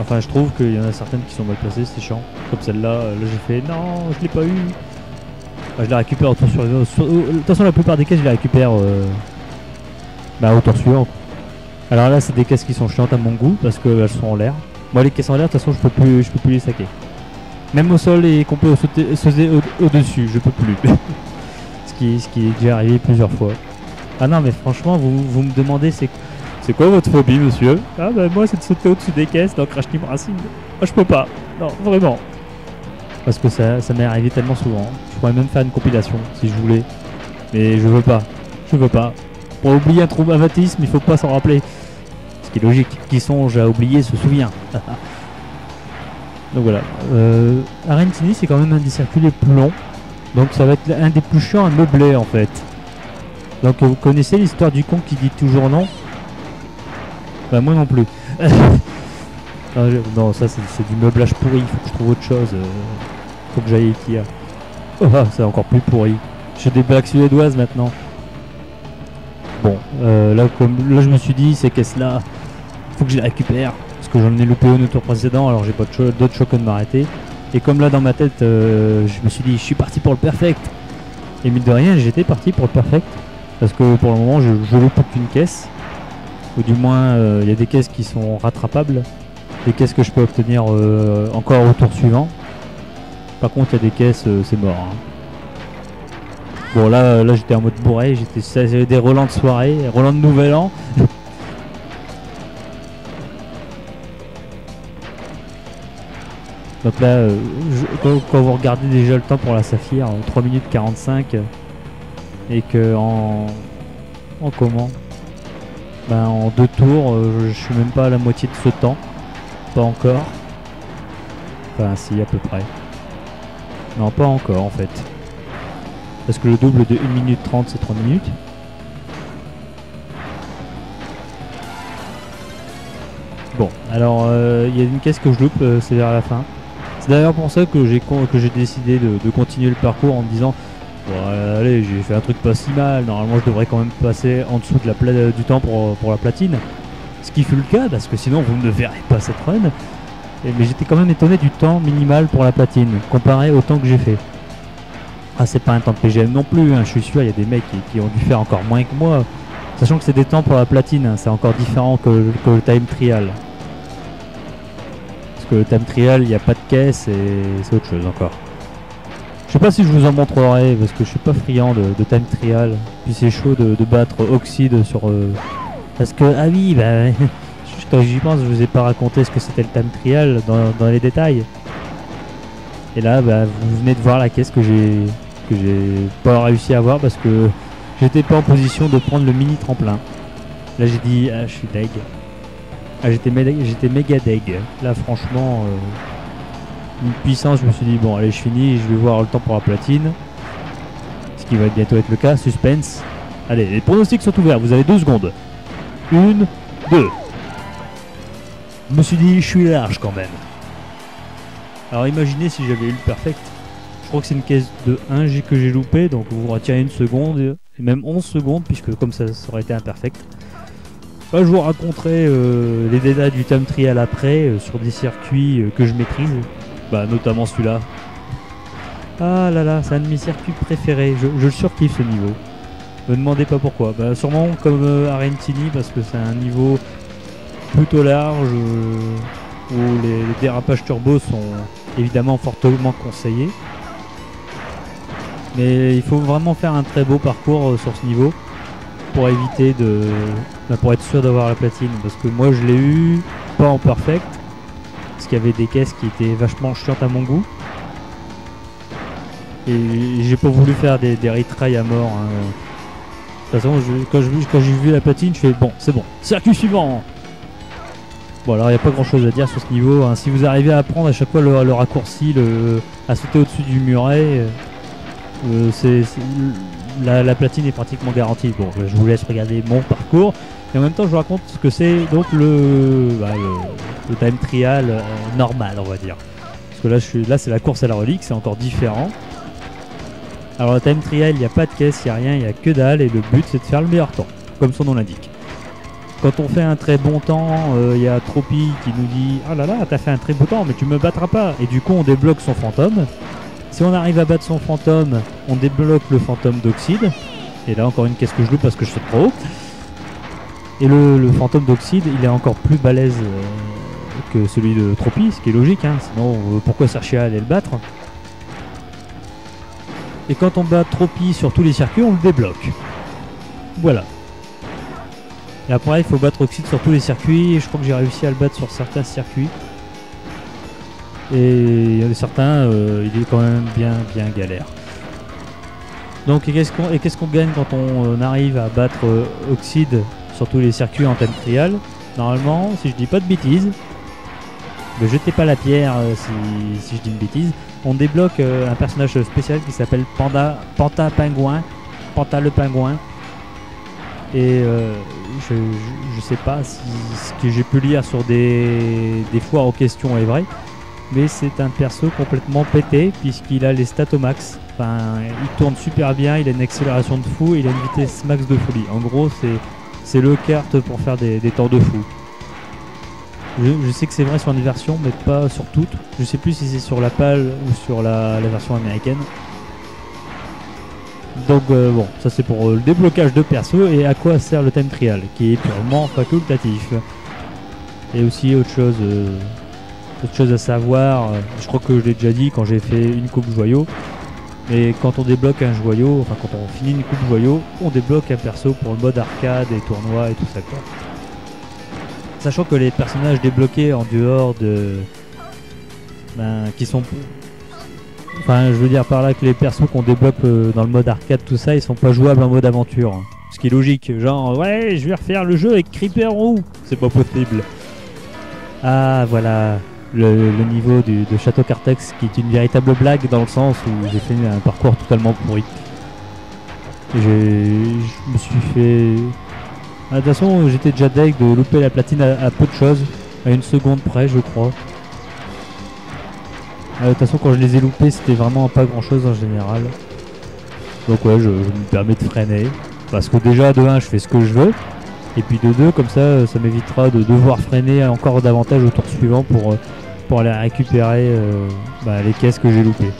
Enfin je trouve qu'il y en a certaines qui sont mal placées, c'est chiant. Comme celle-là, là j'ai fait non, je l'ai pas eu. Enfin, je la récupère au tour sur. De toute façon la plupart des caisses je les récupère au tour suivant. Alors là c'est des caisses qui sont chiantes à mon goût parce qu'elles sont en l'air. Moi les caisses en l'air de toute façon je peux plus les saquer. Même au sol et qu'on peut sauter au-dessus, je peux plus. ce qui est déjà arrivé plusieurs fois. Ah non mais franchement vous me demandez c'est quoi votre phobie monsieur? Ah bah moi c'est de sauter au-dessus des caisses dans Crash Team Racing. Moi je peux pas, non vraiment. Parce que ça m'est arrivé tellement souvent. Je pourrais même faire une compilation si je voulais. Mais je veux pas. Pour oublier un traumatisme il faut pas s'en rappeler. Ce qui est logique, qui songe à oublier se souvient. Donc voilà. Argentini c'est quand même un des circuits les plus longs. Donc ça va être un des plus chiants à meubler en fait. Donc vous connaissez l'histoire du con qui dit toujours non? Bah moi non plus. Non ça c'est du meublage pourri, il faut que je trouve autre chose. Faut que j'aille Ikea. Oh c'est encore plus pourri. J'ai des blagues suédoises maintenant. Bon là je me suis dit ces caisses là, faut que je les récupère. Parce que j'en ai loupé une au tour précédent, alors j'ai pas d'autre choix que de m'arrêter. Et comme là dans ma tête je me suis dit je suis parti pour le perfect. Et mine de rien j'étais parti pour le perfect. Parce que pour le moment je loupe aucune caisse. Ou du moins il y a des caisses qui sont rattrapables. Des caisses que je peux obtenir encore au tour suivant. Par contre il y a des caisses c'est mort hein. Bon là j'étais en mode bourré, j'avais des relents de soirée, relents de nouvel an. Donc là quand vous regardez déjà le temps pour la Saphir, 3 minutes 45 et que en comment en 2 tours je suis même pas à la moitié de ce temps. Pas encore. Enfin si à peu près. Non pas encore en fait. Parce que le double de 1 minute 30 c'est 3 minutes. Bon alors il y a une caisse que je loupe, c'est vers la fin. C'est d'ailleurs pour ça que j'ai décidé de continuer le parcours en me disant bon, allez j'ai fait un truc pas si mal, normalement je devrais quand même passer en dessous de du temps pour la platine. Ce qui fut le cas parce que sinon vous ne verrez pas cette run. Mais j'étais quand même étonné du temps minimal pour la platine comparé au temps que j'ai fait. Ah c'est pas un temps de PGM non plus, hein. Je suis sûr il y a des mecs qui ont dû faire encore moins que moi. Sachant que c'est des temps pour la platine, hein. C'est encore différent que le time trial. Parce que le time trial il n'y a pas de caisse et c'est autre chose encore. Je sais pas si je vous en montrerai parce que je suis pas friand de time trial. Puis c'est chaud de battre Oxide sur... Parce que, ah oui, bah, quand j'y pense, je vous ai pas raconté ce que c'était le time trial dans les détails. Et là, bah, vous venez de voir la caisse que j'ai pas réussi à avoir parce que j'étais pas en position de prendre le mini tremplin. Là, j'ai dit, ah, je suis deg. Ah, j'étais méga deg. Là, franchement, une puissance, je me suis dit, bon, allez, je finis, je vais voir le temps pour la platine. Ce qui va bientôt être le cas, suspense. Allez, les pronostics sont ouverts, vous avez 2 secondes. 1, 2. Je me suis dit, je suis large quand même. Alors imaginez si j'avais eu le perfect. Je crois que c'est une caisse de 1 G que j'ai loupé, donc vous retirez 1 seconde, et même 11 secondes, puisque comme ça aurait été imperfect. Là, je vous raconterai les détails du time trial après, sur des circuits que je maîtrise. Bah, notamment celui-là. Ah là là, c'est un de mes circuits préférés, je le surkiffe ce niveau. Me demandez pas pourquoi. Bah, sûrement comme Argentini parce que c'est un niveau plutôt large où les dérapages turbo sont évidemment fortement conseillés. Mais il faut vraiment faire un très beau parcours sur ce niveau pour éviter pour être sûr d'avoir la platine. Parce que moi je l'ai eu pas en perfect. parce qu'il y avait des caisses qui étaient vachement chiantes à mon goût. Et j'ai pas voulu faire des retries à mort. Hein. De toute façon, quand j'ai vu la platine, je fais bon, c'est bon, circuit suivant. Bon, alors il n'y a pas grand chose à dire sur ce niveau. Hein. Si vous arrivez à apprendre à chaque fois le raccourci, à sauter au-dessus du muret, la platine est pratiquement garantie. Bon, je vous laisse regarder mon parcours. Et en même temps, je vous raconte ce que c'est donc le time trial normal, on va dire. Parce que là c'est la course à la relique, c'est encore différent. Alors, le time trial, il n'y a pas de caisse, il n'y a rien, il n'y a que dalle. Et le but, c'est de faire le meilleur temps, comme son nom l'indique. Quand on fait un très bon temps, il y a Tropi qui nous dit « Ah là là, t'as fait un très beau temps, mais tu me battras pas !» Et du coup, on débloque son fantôme. Si on arrive à battre son fantôme, on débloque le fantôme d'Oxyde. Et là, encore une caisse que je loupe parce que je saute trop haut. Et le fantôme d'Oxyde, il est encore plus balèze que celui de Tropi, ce qui est logique. Hein. Sinon, pourquoi chercher à aller le battre? Et quand on bat Tropi sur tous les circuits, on le débloque. Voilà. Et après, il faut battre Oxyde sur tous les circuits. Et je crois que j'ai réussi à le battre sur certains circuits. Et il y en a certains, il est quand même bien galère. Donc, qu'est-ce qu'on gagne quand on arrive à battre Oxyde sur tous les circuits en time trial? Normalement, si je dis pas de bêtises, ne jetez pas la pierre si je dis une bêtise. On débloque un personnage spécial qui s'appelle Panta Pingouin. Panta le Pingouin. Et je sais pas si ce que j'ai pu lire sur des foires aux questions est vrai. Mais c'est un perso complètement pété puisqu'il a les stats au max. Enfin, il tourne super bien, il a une accélération de fou et il a une vitesse max de folie. En gros, c'est le kart pour faire des temps de fou. Je sais que c'est vrai sur une version, mais pas sur toutes. Je sais plus si c'est sur la PAL ou sur la version américaine. Donc bon, ça c'est pour le déblocage de perso. Et à quoi sert le time trial, qui est purement facultatif. Et aussi autre chose à savoir, je crois que je l'ai déjà dit quand j'ai fait une coupe joyau. Mais quand on débloque un joyau, enfin quand on finit une coupe joyau, on débloque un perso pour le mode arcade et tournoi et tout ça quoi. Sachant que les personnages débloqués en dehors de... qui sont... Enfin, je veux dire par là que les persos qu'on débloque dans le mode arcade, tout ça, ils sont pas jouables en mode aventure. Ce qui est logique. Genre, ouais, je vais refaire le jeu avec Creeper Roux. C'est pas possible. Ah, voilà. Le niveau de Château Cartex, qui est une véritable blague dans le sens où j'ai fait un parcours totalement pourri. Je me suis fait... De toute façon, j'étais déjà deg de louper la platine à peu de choses, à une seconde près, je crois. De toute façon, quand je les ai loupés, c'était vraiment pas grand chose en général. Donc, ouais, je me permets de freiner. Parce que déjà, de 1, je fais ce que je veux. Et puis de 2, comme ça m'évitera de devoir freiner encore davantage au tour suivant pour aller récupérer les caisses que j'ai loupées.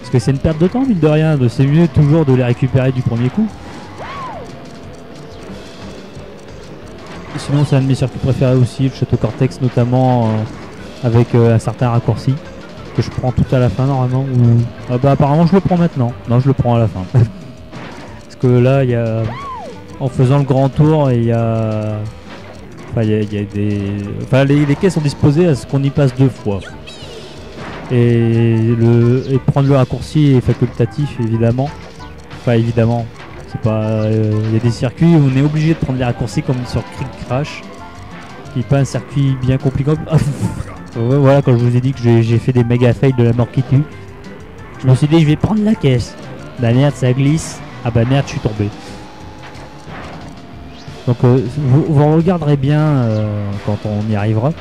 Parce que c'est une perte de temps, mine de rien. C'est mieux toujours de les récupérer du premier coup. Sinon c'est un de mes circuits préférés aussi, le Château Cortex notamment avec un certain raccourci que je prends tout à la fin normalement ou... apparemment je le prends maintenant. Non, je le prends à la fin. Parce que là il y a... En faisant le grand tour il y a... Enfin il y a des... Enfin les caisses sont disposées à ce qu'on y passe 2 fois. Et prendre le raccourci est facultatif évidemment. Enfin évidemment. C'est pas, y a des circuits où on est obligé de prendre les raccourcis comme sur Creek Crash, qui n'est pas un circuit bien compliqué. Voilà, quand je vous ai dit que j'ai fait des méga fails de la mort qui tue, je me suis dit je vais prendre la caisse. Bah merde, ça glisse. Ah bah merde, je suis tombé. Donc vous regarderez bien quand on y arrivera.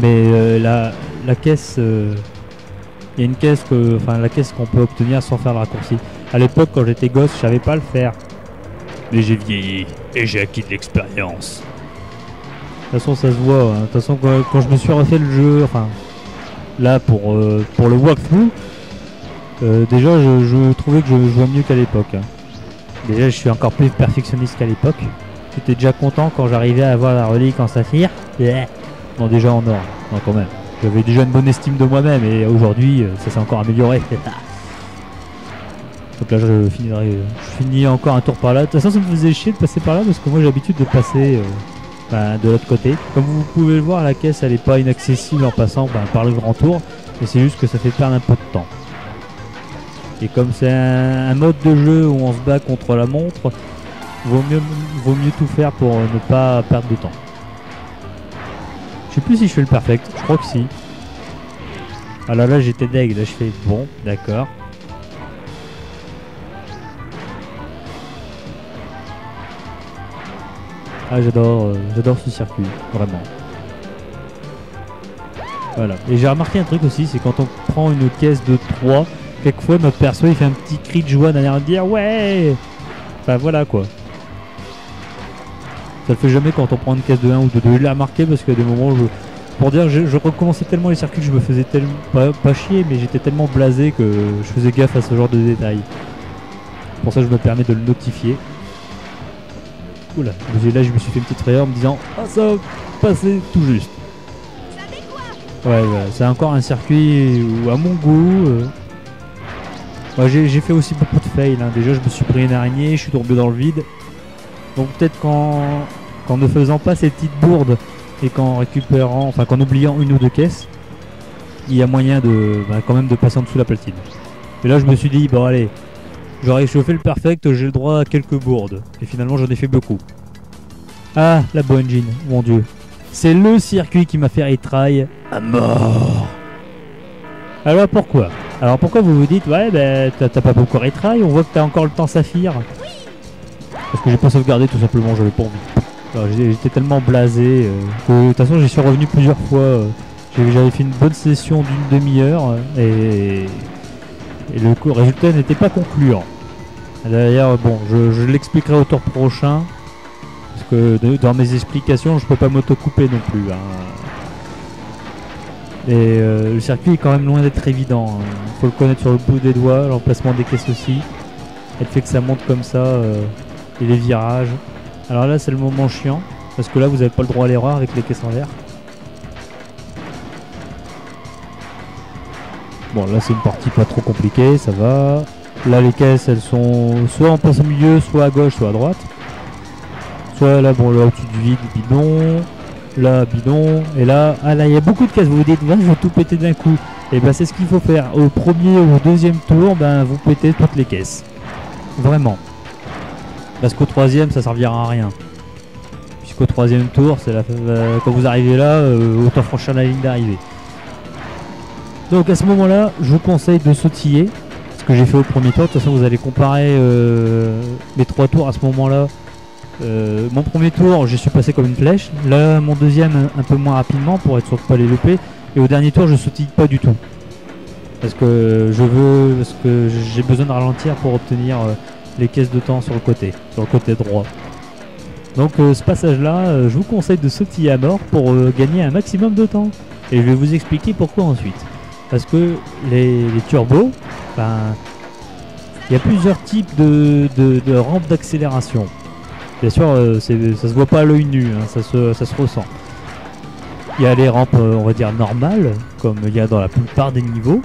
Mais la caisse, il y a une caisse la caisse qu'on peut obtenir sans faire le raccourci. À l'époque, quand j'étais gosse, je savais pas le faire. Mais j'ai vieilli et j'ai acquis de l'expérience. De toute façon, ça se voit. Hein. De toute façon, quand je me suis refait le jeu, enfin, là pour le walkthrough, déjà, je trouvais que je jouais mieux qu'à l'époque. Hein. Déjà, je suis encore plus perfectionniste qu'à l'époque. J'étais déjà content quand j'arrivais à avoir la relique en saphir. Non, déjà en or. Non, quand même. J'avais déjà une bonne estime de moi-même et aujourd'hui, ça s'est encore amélioré. Donc là je finis encore un tour par là. De toute façon ça me faisait chier de passer par là parce que moi j'ai l'habitude de passer de l'autre côté. Comme vous pouvez le voir, la caisse elle est pas inaccessible en passant par le grand tour, mais c'est juste que ça fait perdre un peu de temps. Et comme c'est un mode de jeu où on se bat contre la montre, vaut mieux tout faire pour ne pas perdre de temps. Je sais plus si je fais le perfect, je crois que si. Ah là j'étais deg, là je fais bon, d'accord. Ah j'adore ce circuit, vraiment. Voilà. Et j'ai remarqué un truc aussi, c'est quand on prend une caisse de 3, quelquefois notre perso il fait un petit cri de joie derrière de dire ouais. Enfin voilà quoi. Ça le fait jamais quand on prend une caisse de 1 ou de 2. Je l'ai remarqué parce qu'il y a des moments où pour dire je recommençais tellement les circuits que je me faisais tellement pas chier, mais j'étais tellement blasé que je faisais gaffe à ce genre de détails. Pour ça je me permets de le notifier. Oula, là je me suis fait une petite frayeur en me disant ah ça va passer tout juste. Ouais, c'est encore un circuit où à mon goût j'ai fait aussi beaucoup de fails hein. Déjà je me suis pris une araignée, je suis tombé dans le vide. Donc peut-être qu'en ne faisant pas ces petites bourdes et qu'en récupérant, enfin qu'en oubliant une ou deux caisses, il y a moyen de quand même de passer en dessous la platine. Et là je me suis dit bon allez, j'aurais chauffé le perfect, j'ai le droit à quelques bourdes. Et finalement j'en ai fait beaucoup. Ah, la Bo Engine, mon dieu. C'est le circuit qui m'a fait retry à mort. Alors pourquoi vous vous dites ouais t'as pas beaucoup retry, on voit que t'as encore le temps saphir. Parce que j'ai pas sauvegardé tout simplement, j'avais pas envie. J'étais tellement blasé que de toute façon j'y suis revenu plusieurs fois. J'avais fait une bonne session d'une demi-heure et le résultat n'était pas concluant. D'ailleurs bon je l'expliquerai au tour prochain. Parce que dans mes explications je peux pas m'auto-couper non plus hein. Et le circuit est quand même loin d'être évident hein. Faut le connaître sur le bout des doigts, l'emplacement des caisses aussi. Elle fait que ça monte comme ça et les virages. Alors là c'est le moment chiant parce que là vous n'avez pas le droit à l'erreur avec les caisses en l'air. Bon là c'est une partie pas trop compliquée, ça va. Là les caisses elles sont soit en place au milieu, soit à gauche, soit à droite. Soit là bon là au-dessus du vide, bidon. Là bidon. Et là, ah là il y a beaucoup de caisses, vous vous dites je vais tout péter d'un coup. Et c'est ce qu'il faut faire. Au premier ou au deuxième tour, vous pétez toutes les caisses. Vraiment. Parce qu'au troisième ça servira à rien. Puisqu'au troisième tour, c'est quand vous arrivez là, autant franchir la ligne d'arrivée. Donc à ce moment-là, je vous conseille de sautiller. Ce que j'ai fait au premier tour. De toute façon vous allez comparer mes 3 tours à ce moment-là. Mon premier tour, je suis passé comme une flèche. Là, mon deuxième, un peu moins rapidement pour être sûr de ne pas les louper. Et au dernier tour, je sautille pas du tout. Parce que j'ai besoin de ralentir pour obtenir les caisses de temps sur le côté droit. Donc ce passage-là, je vous conseille de sautiller à mort pour gagner un maximum de temps. Et je vais vous expliquer pourquoi ensuite. Parce que les turbos, il y a plusieurs types de rampes d'accélération. Bien sûr, ça se voit pas à l'œil nu, hein, ça se ressent. Il y a les rampes, on va dire normales, comme il y a dans la plupart des niveaux.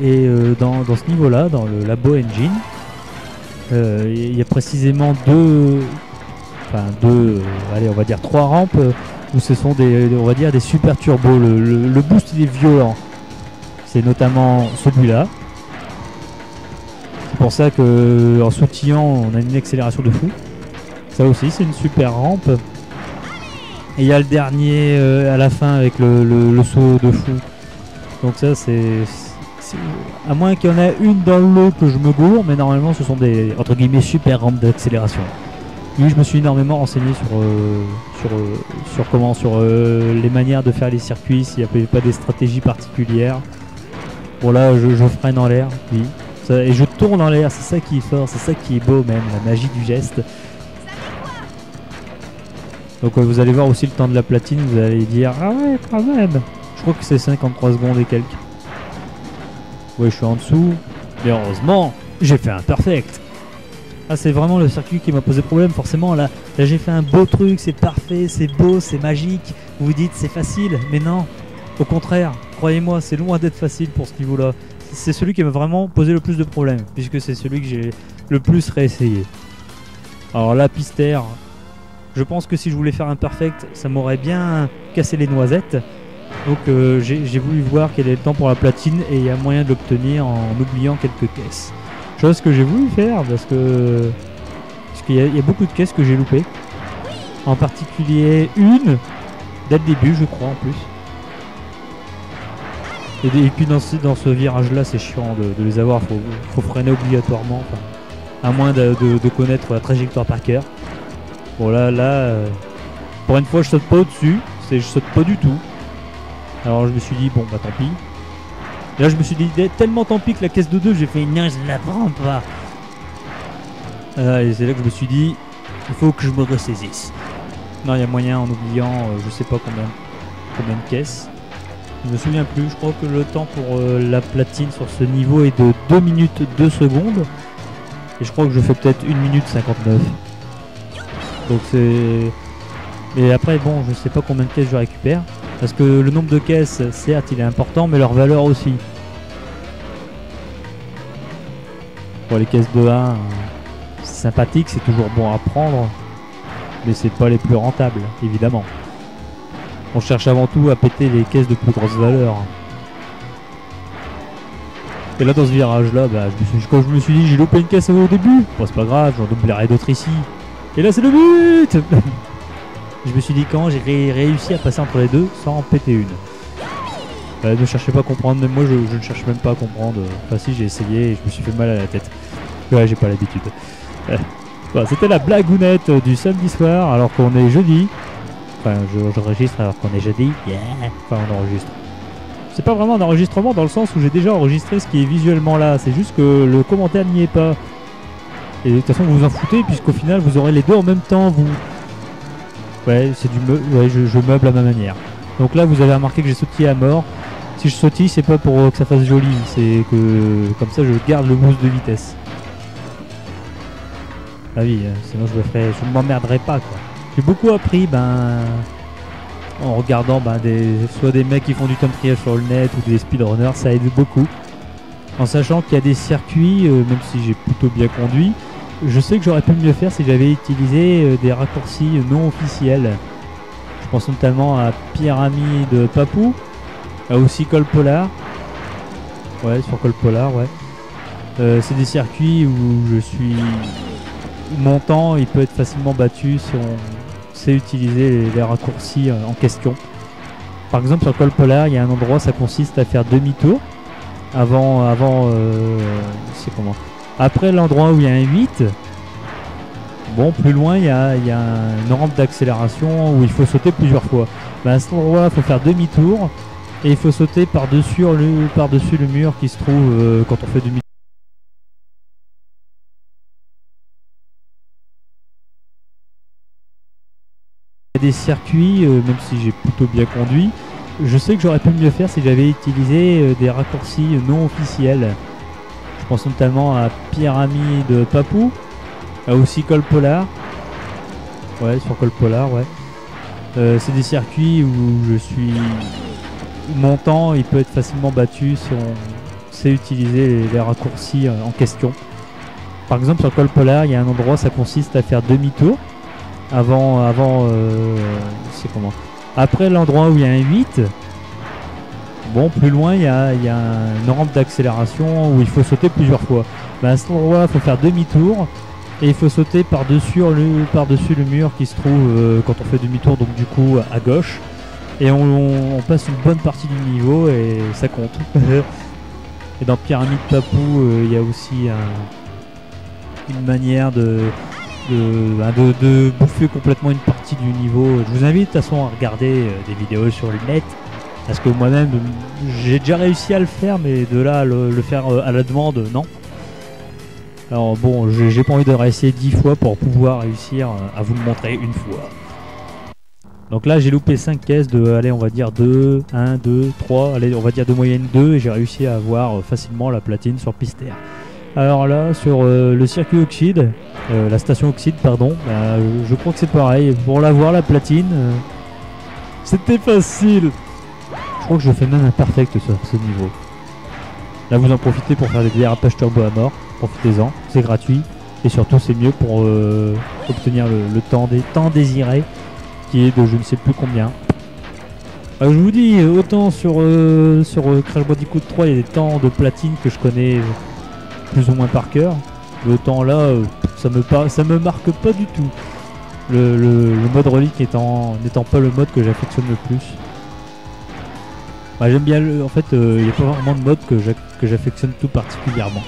Et dans ce niveau-là, dans la Bo Engine, il y a précisément allez, on va dire 3 rampes où ce sont on va dire des super turbos. Le boost il est violent. C'est notamment celui-là. C'est pour ça que en sautillant, on a une accélération de fou. Ça aussi c'est une super rampe. Et il y a le dernier à la fin avec le saut de fou. Donc ça c'est à moins qu'il y en ait une dans le lot que je me gourre, mais normalement ce sont des entre guillemets super rampes d'accélération. Oui, je me suis énormément renseigné sur les manières de faire les circuits, s'il n'y avait pas des stratégies particulières. Bon là je freine en l'air, oui. Et je tourne en l'air, c'est ça qui est fort, c'est ça qui est beau même, la magie du geste. Donc vous allez voir aussi le temps de la platine, vous allez dire ah ouais quand même. Je crois que c'est 53 secondes et quelques. Ouais je suis en dessous, mais heureusement j'ai fait un perfect. Ah c'est vraiment le circuit qui m'a posé problème forcément là j'ai fait un beau truc, c'est parfait, c'est beau, c'est magique. Vous vous dites c'est facile, mais non. Au contraire, croyez-moi, c'est loin d'être facile pour ce niveau-là. C'est celui qui m'a vraiment posé le plus de problèmes, puisque c'est celui que j'ai le plus réessayé. Alors la piste air, Je pense que si je voulais faire un perfect, ça m'aurait bien cassé les noisettes. Donc j'ai voulu voir quel est le temps pour la platine et il y a moyen de l'obtenir en oubliant quelques caisses. Chose que j'ai voulu faire parce qu'il y a beaucoup de caisses que j'ai loupées. En particulier une, dès le début je crois en plus. Et puis dans ce virage là c'est chiant de les avoir, faut freiner obligatoirement. Enfin, à moins de connaître la trajectoire par cœur. Bon là pour une fois je saute pas au-dessus, je saute pas du tout. Alors je me suis dit bon bah tant pis. Et là je me suis dit tellement tant pis que la caisse de 2 j'ai fait non je la prends pas. Et c'est là que je me suis dit il faut que je me ressaisisse. Non il y a moyen en oubliant je sais pas combien de caisses. Je me souviens plus, je crois que le temps pour la platine sur ce niveau est de 2 minutes 2 secondes. Et je crois que je fais peut-être 1 minute 59. Donc c'est... Et après bon je sais pas combien de caisses je récupère. Parce que le nombre de caisses certes il est important mais leur valeur aussi. Pour les caisses de 1 c'est sympathique, c'est toujours bon à prendre. Mais c'est pas les plus rentables évidemment. On cherche avant tout à péter les caisses de plus grosse valeur. Et là dans ce virage là, bah, quand je me suis dit j'ai loupé une caisse au début, bon, c'est pas grave, j'en doublerai d'autres ici. Et là c'est le but. Je me suis dit quand j'ai réussi à passer entre les deux sans en péter une. Ne cherchez pas à comprendre, même moi je ne cherche même pas à comprendre. Enfin si j'ai essayé et je me suis fait mal à la tête. Ouais j'ai pas l'habitude. Bon, c'était la blagounette du samedi soir alors qu'on est jeudi. Enfin j'enregistre alors qu'on est jeudi. Yeah. Enfin on enregistre. C'est pas vraiment un enregistrement dans le sens où j'ai déjà enregistré ce qui est visuellement là. C'est juste que le commentaire n'y est pas. Et de toute façon vous vous en foutez puisqu'au final vous aurez les deux en même temps vous. Ouais c'est ouais, je meuble à ma manière. Donc là vous avez remarqué que j'ai sautillé à mort. Si je sautille c'est pas pour que ça fasse joli. C'est que comme ça je garde le boost de vitesse. Ah oui sinon je ne m'emmerderai pas quoi. J'ai beaucoup appris en regardant soit des mecs qui font du time trial sur le net ou des speedrunners, ça aide beaucoup. En sachant qu'il y a des circuits, même si j'ai plutôt bien conduit, je sais que j'aurais pu mieux faire si j'avais utilisé des raccourcis non officiels. Je pense notamment à Pyramide Papou, à aussi Col Polar. Ouais, sur Col Polar, ouais. C'est des circuits où je suis... Mon temps, il peut être facilement battu si on sait utiliser les raccourcis en question. Par exemple sur Col Polar il y a un endroit ça consiste à faire demi-tour après l'endroit où il y a un 8. Bon plus loin il y a une rampe d'accélération où il faut sauter plusieurs fois. À cet endroit il faut faire demi-tour et il faut sauter par-dessus le mur qui se trouve quand on fait demi-tour. Des circuits, même si j'ai plutôt bien conduit, je sais que j'aurais pu mieux faire si j'avais utilisé des raccourcis non officiels. Je pense notamment à Pyramide Papou, à aussi Col Polar. Ouais, sur Col Polar, ouais. C'est des circuits où je suis... Mon temps, il peut être facilement battu si on sait utiliser les raccourcis en question. Par exemple sur Col Polar il y a un endroit ça consiste à faire demi-tour après l'endroit où il y a un 8. Bon plus loin il y a une rampe d'accélération où il faut sauter plusieurs fois. À cet endroit il faut faire demi-tour et il faut sauter par-dessus le mur qui se trouve quand on fait demi-tour, donc du coup à gauche, et on passe une bonne partie du niveau et ça compte. Et dans Pyramide Papou il y a aussi une manière de bouffer complètement une partie du niveau. Je vous invite de toute façon à regarder des vidéos sur le net, parce que moi-même j'ai déjà réussi à le faire, mais de là le faire à la demande, non. Alors bon, j'ai pas envie de réessayer 10 fois pour pouvoir réussir à vous le montrer une fois. Donc là j'ai loupé 5 caisses de, allez on va dire 2, 1, 2, 3, allez on va dire de moyenne 2, et j'ai réussi à avoir facilement la platine sur Pister. Alors là sur le circuit Oxide, la station Oxide pardon, je crois que c'est pareil, pour l'avoir la platine, c'était facile. Je crois que je fais même un perfect sur ce niveau. Là vous en profitez pour faire des dérapages turbo à mort, profitez-en, c'est gratuit. Et surtout c'est mieux pour obtenir le temps désiré, qui est de je ne sais plus combien. Je vous dis, autant sur Crash Bandicoot 3 il y a des temps de platine que je connais plus ou moins par cœur. Mais autant là, ça me marque pas du tout. Le mode relique n'étant pas le mode que j'affectionne le plus. J'aime bien en fait, il n'y a pas vraiment de mode que j'affectionne tout particulièrement.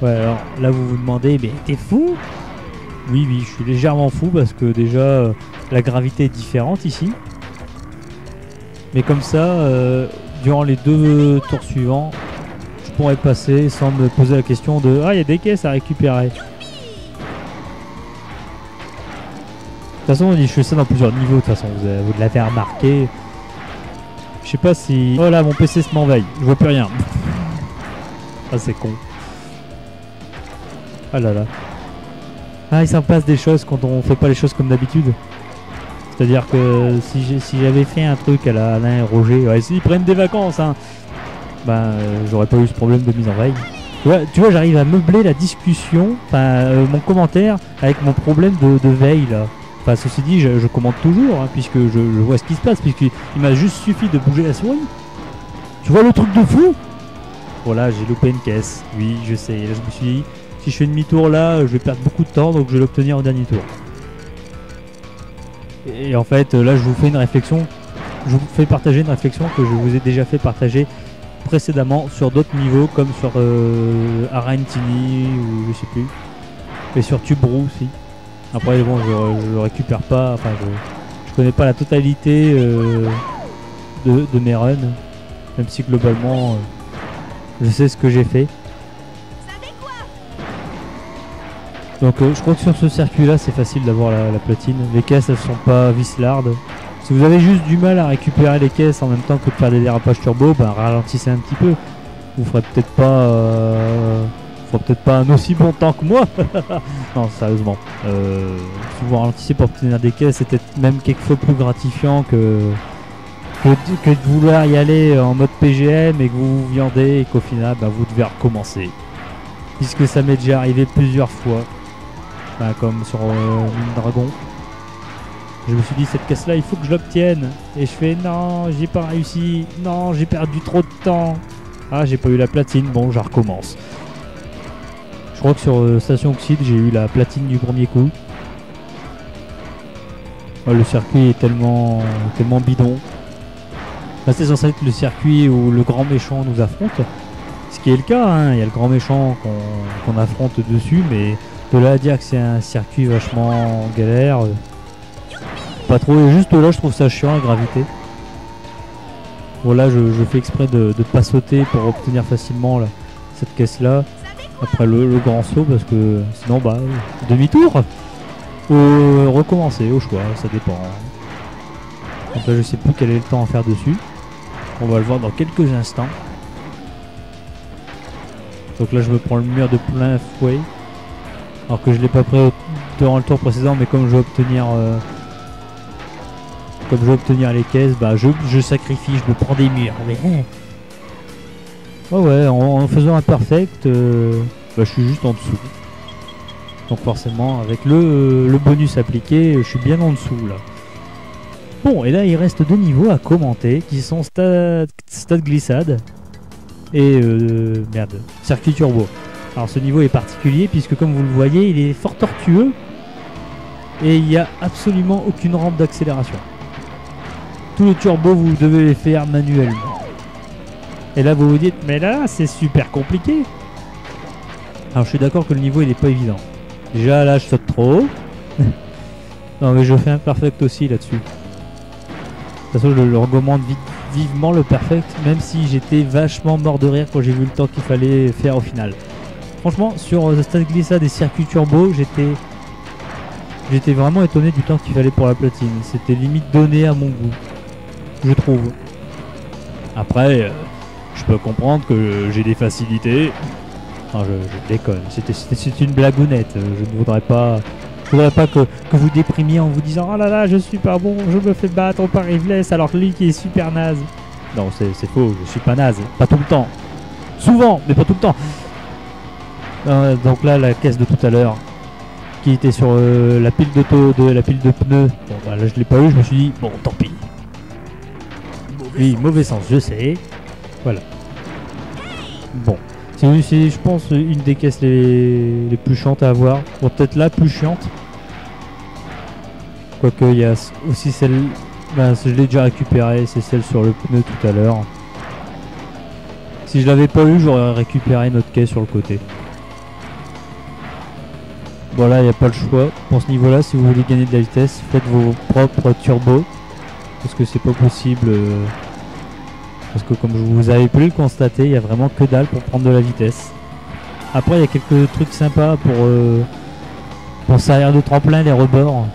Ouais, alors là vous vous demandez, mais t'es fou? Oui, je suis légèrement fou parce que déjà la gravité est différente ici. Mais comme ça, durant les 2 tours suivants, je pourrais passer sans me poser la question de ah, il y a des caisses à récupérer. De toute façon, je fais ça dans plusieurs niveaux. De toute façon, vous l'avez remarqué. Je sais pas si. Oh là, mon PC se m'envahit. Je vois plus rien. Ah, c'est con. Ah là là. Ah, il s'en passe des choses quand on fait pas les choses comme d'habitude. C'est-à-dire que si j'avais fait un truc à la Alain et Roger, ouais, s'ils prennent des vacances, hein, j'aurais pas eu ce problème de mise en veille. Tu vois, j'arrive à meubler la discussion, mon commentaire avec mon problème de veille là. Enfin, ceci dit, je commente toujours, hein, puisque je vois ce qui se passe, puisqu'il m'a juste suffi de bouger la souris. Tu vois le truc de fou? Voilà, j'ai loupé une caisse. Oui, je sais. Là, je me suis dit, si je fais demi-tour là, je vais perdre beaucoup de temps, donc je vais l'obtenir au dernier tour. Et en fait, là, je vous fais une réflexion. Je vous fais partager une réflexion que je vous ai déjà fait partager précédemment sur d'autres niveaux, comme sur Arantini ou je sais plus, et sur Tubrou aussi. Après, bon, je récupère pas. Enfin, je connais pas la totalité de mes runs, même si globalement, je sais ce que j'ai fait. Donc je crois que sur ce circuit là c'est facile d'avoir la platine. Les caisses elles sont pas vislardes. Si vous avez juste du mal à récupérer les caisses en même temps que de faire des dérapages turbo, ralentissez un petit peu. Vous ferez peut-être pas un aussi bon temps que moi. Non, sérieusement. Si vous ralentissez pour obtenir des caisses, c'est peut-être même quelquefois plus gratifiant que de vouloir y aller en mode PGM et que vous vous viandez et qu'au final vous devez recommencer. Puisque ça m'est déjà arrivé plusieurs fois. Comme sur Mine Dragon. Je me suis dit cette caisse là il faut que je l'obtienne. Et je fais non j'ai pas réussi. Non j'ai perdu trop de temps. Ah j'ai pas eu la platine. Bon je recommence. Je crois que sur Station Oxyde j'ai eu la platine du premier coup. Le circuit est tellement bidon. C'est censé être le circuit où le grand méchant nous affronte. Ce qui est le cas, hein. Il y a le grand méchant qu'on affronte dessus, mais de là à dire que c'est un circuit vachement galère, pas trop. Et juste là je trouve ça chiant la gravité. Voilà, je fais exprès de pas sauter pour obtenir facilement cette caisse là après le grand saut, parce que sinon demi-tour ou recommencer au choix, ça dépend. Donc là je sais plus quel est le temps à faire dessus. On va le voir dans quelques instants. Donc là je me prends le mur de plein fouet. Alors que je l'ai pas pris durant le tour précédent, mais comme je vais obtenir les caisses, je sacrifie, je me prends des murs. Mais ouais, en faisant un perfect, je suis juste en dessous. Donc forcément, avec le bonus appliqué, je suis bien en dessous là. Bon, et là il reste 2 niveaux à commenter, qui sont stade glissade et circuit turbo. Alors ce niveau est particulier puisque comme vous le voyez il est fort tortueux et il n'y a absolument aucune rampe d'accélération. Tous les turbos vous devez les faire manuellement. Et là vous vous dites mais là c'est super compliqué. Alors je suis d'accord que le niveau il est pas évident. Déjà là je saute trop haut. Non mais je fais un perfect aussi là-dessus. De toute façon je le recommande vivement le perfect, même si j'étais vachement mort de rire quand j'ai vu le temps qu'il fallait faire au final. Franchement, sur Stade Glissade et circuit turbo, j'étais vraiment étonné du temps qu'il fallait pour la platine. C'était limite donné à mon goût, je trouve. Après, je peux comprendre que j'ai des facilités. Non, je déconne. C'est une blagounette. Je ne voudrais pas que vous déprimiez en vous disant oh là là, je suis pas bon, je me fais battre par Rivless alors que lui qui est super naze. Non, c'est faux. Je suis pas naze. Pas tout le temps. Souvent, mais pas tout le temps. Donc là, la caisse de tout à l'heure, qui était sur la pile la pile de pneus. Bon, bah, là, je l'ai pas eu. Je me suis dit, bon, tant pis. Oui, mauvais sens, je sais. Voilà. Bon, c'est, je pense, une des caisses les plus chiantes à avoir. Bon, peut-être la plus chiante. Quoique, il y a aussi celle... Ben, je l'ai déjà récupérée, c'est celle sur le pneu tout à l'heure. Si je l'avais pas eu, j'aurais récupéré notre caisse sur le côté. Bon là, il n'y a pas le choix. Pour ce niveau-là, si vous voulez gagner de la vitesse, faites vos propres turbos. Parce que c'est pas possible... Parce que comme vous avez pu le constater, il y a vraiment que dalle pour prendre de la vitesse. Après, il y a quelques trucs sympas pour servir de tremplin, les rebords.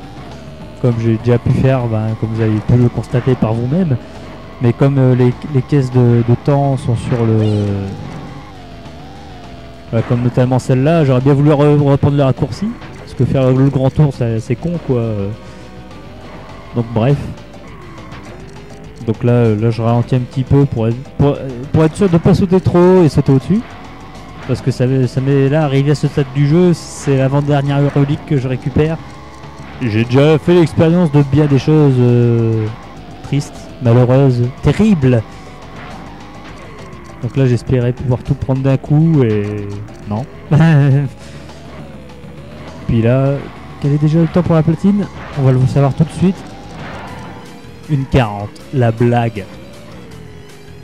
Comme j'ai déjà pu faire, ben, comme vous avez pu le constater par vous-même. Mais comme les caisses de temps sont sur le... comme notamment celle-là, j'aurais bien voulu reprendre le raccourci. Parce que faire le grand tour, c'est con, quoi. Donc bref. Donc là, je ralentis un petit peu pour être sûr de ne pas sauter trop haut et sauter au-dessus. Parce que ça m'est là, arrivé à ce stade du jeu, c'est l'avant-dernière relique que je récupère. J'ai déjà fait l'expérience de bien des choses tristes, malheureuses, terribles. Donc là, j'espérais pouvoir tout prendre d'un coup et non. Puis là, quel est déjà le temps pour la platine? On va le savoir tout de suite. Une 40, la blague.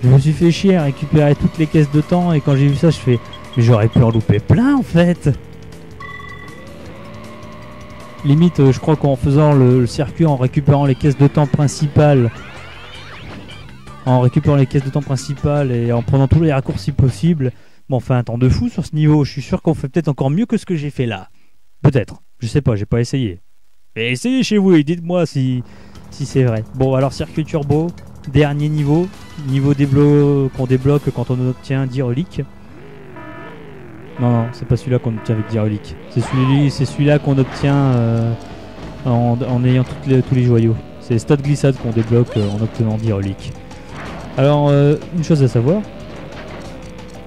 Je me suis fait chier à récupérer toutes les caisses de temps et quand j'ai vu ça, je fais mais j'aurais pu en louper plein en fait. Limite, je crois qu'en faisant le circuit, en récupérant les caisses de temps principales, et en prenant tous les raccourcis possibles, bon, on fait un temps de fou sur ce niveau. Je suis sûr qu'on fait peut-être encore mieux que ce que j'ai fait là. Peut-être. Je sais pas, j'ai pas essayé. Mais essayez chez vous et dites-moi si c'est vrai. Bon, alors circuit turbo, dernier niveau qu'on débloque quand on obtient 10 reliques. Non, c'est pas celui-là qu'on obtient avec 10 reliques. C'est celui-là qu'on obtient en ayant tous les joyaux. C'est stade glissade qu'on débloque en obtenant 10 reliques. Alors, une chose à savoir,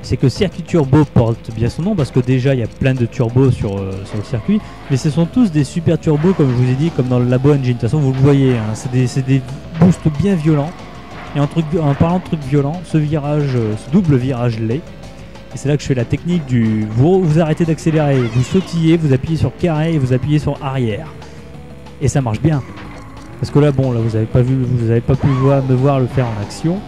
c'est que circuit turbo porte bien son nom parce que déjà il y a plein de turbos sur le circuit, mais ce sont tous des super turbos comme je vous ai dit, comme dans le Labo Engine. De toute façon, vous le voyez, hein, c'est des boosts bien violents. Et en parlant de trucs violents, ce double virage l'est. Et c'est là que je fais la technique du vous arrêtez d'accélérer, vous sautillez, vous appuyez sur carré et vous appuyez sur arrière. Et ça marche bien. Parce que là, bon, là vous avez pas pu me voir le faire en action.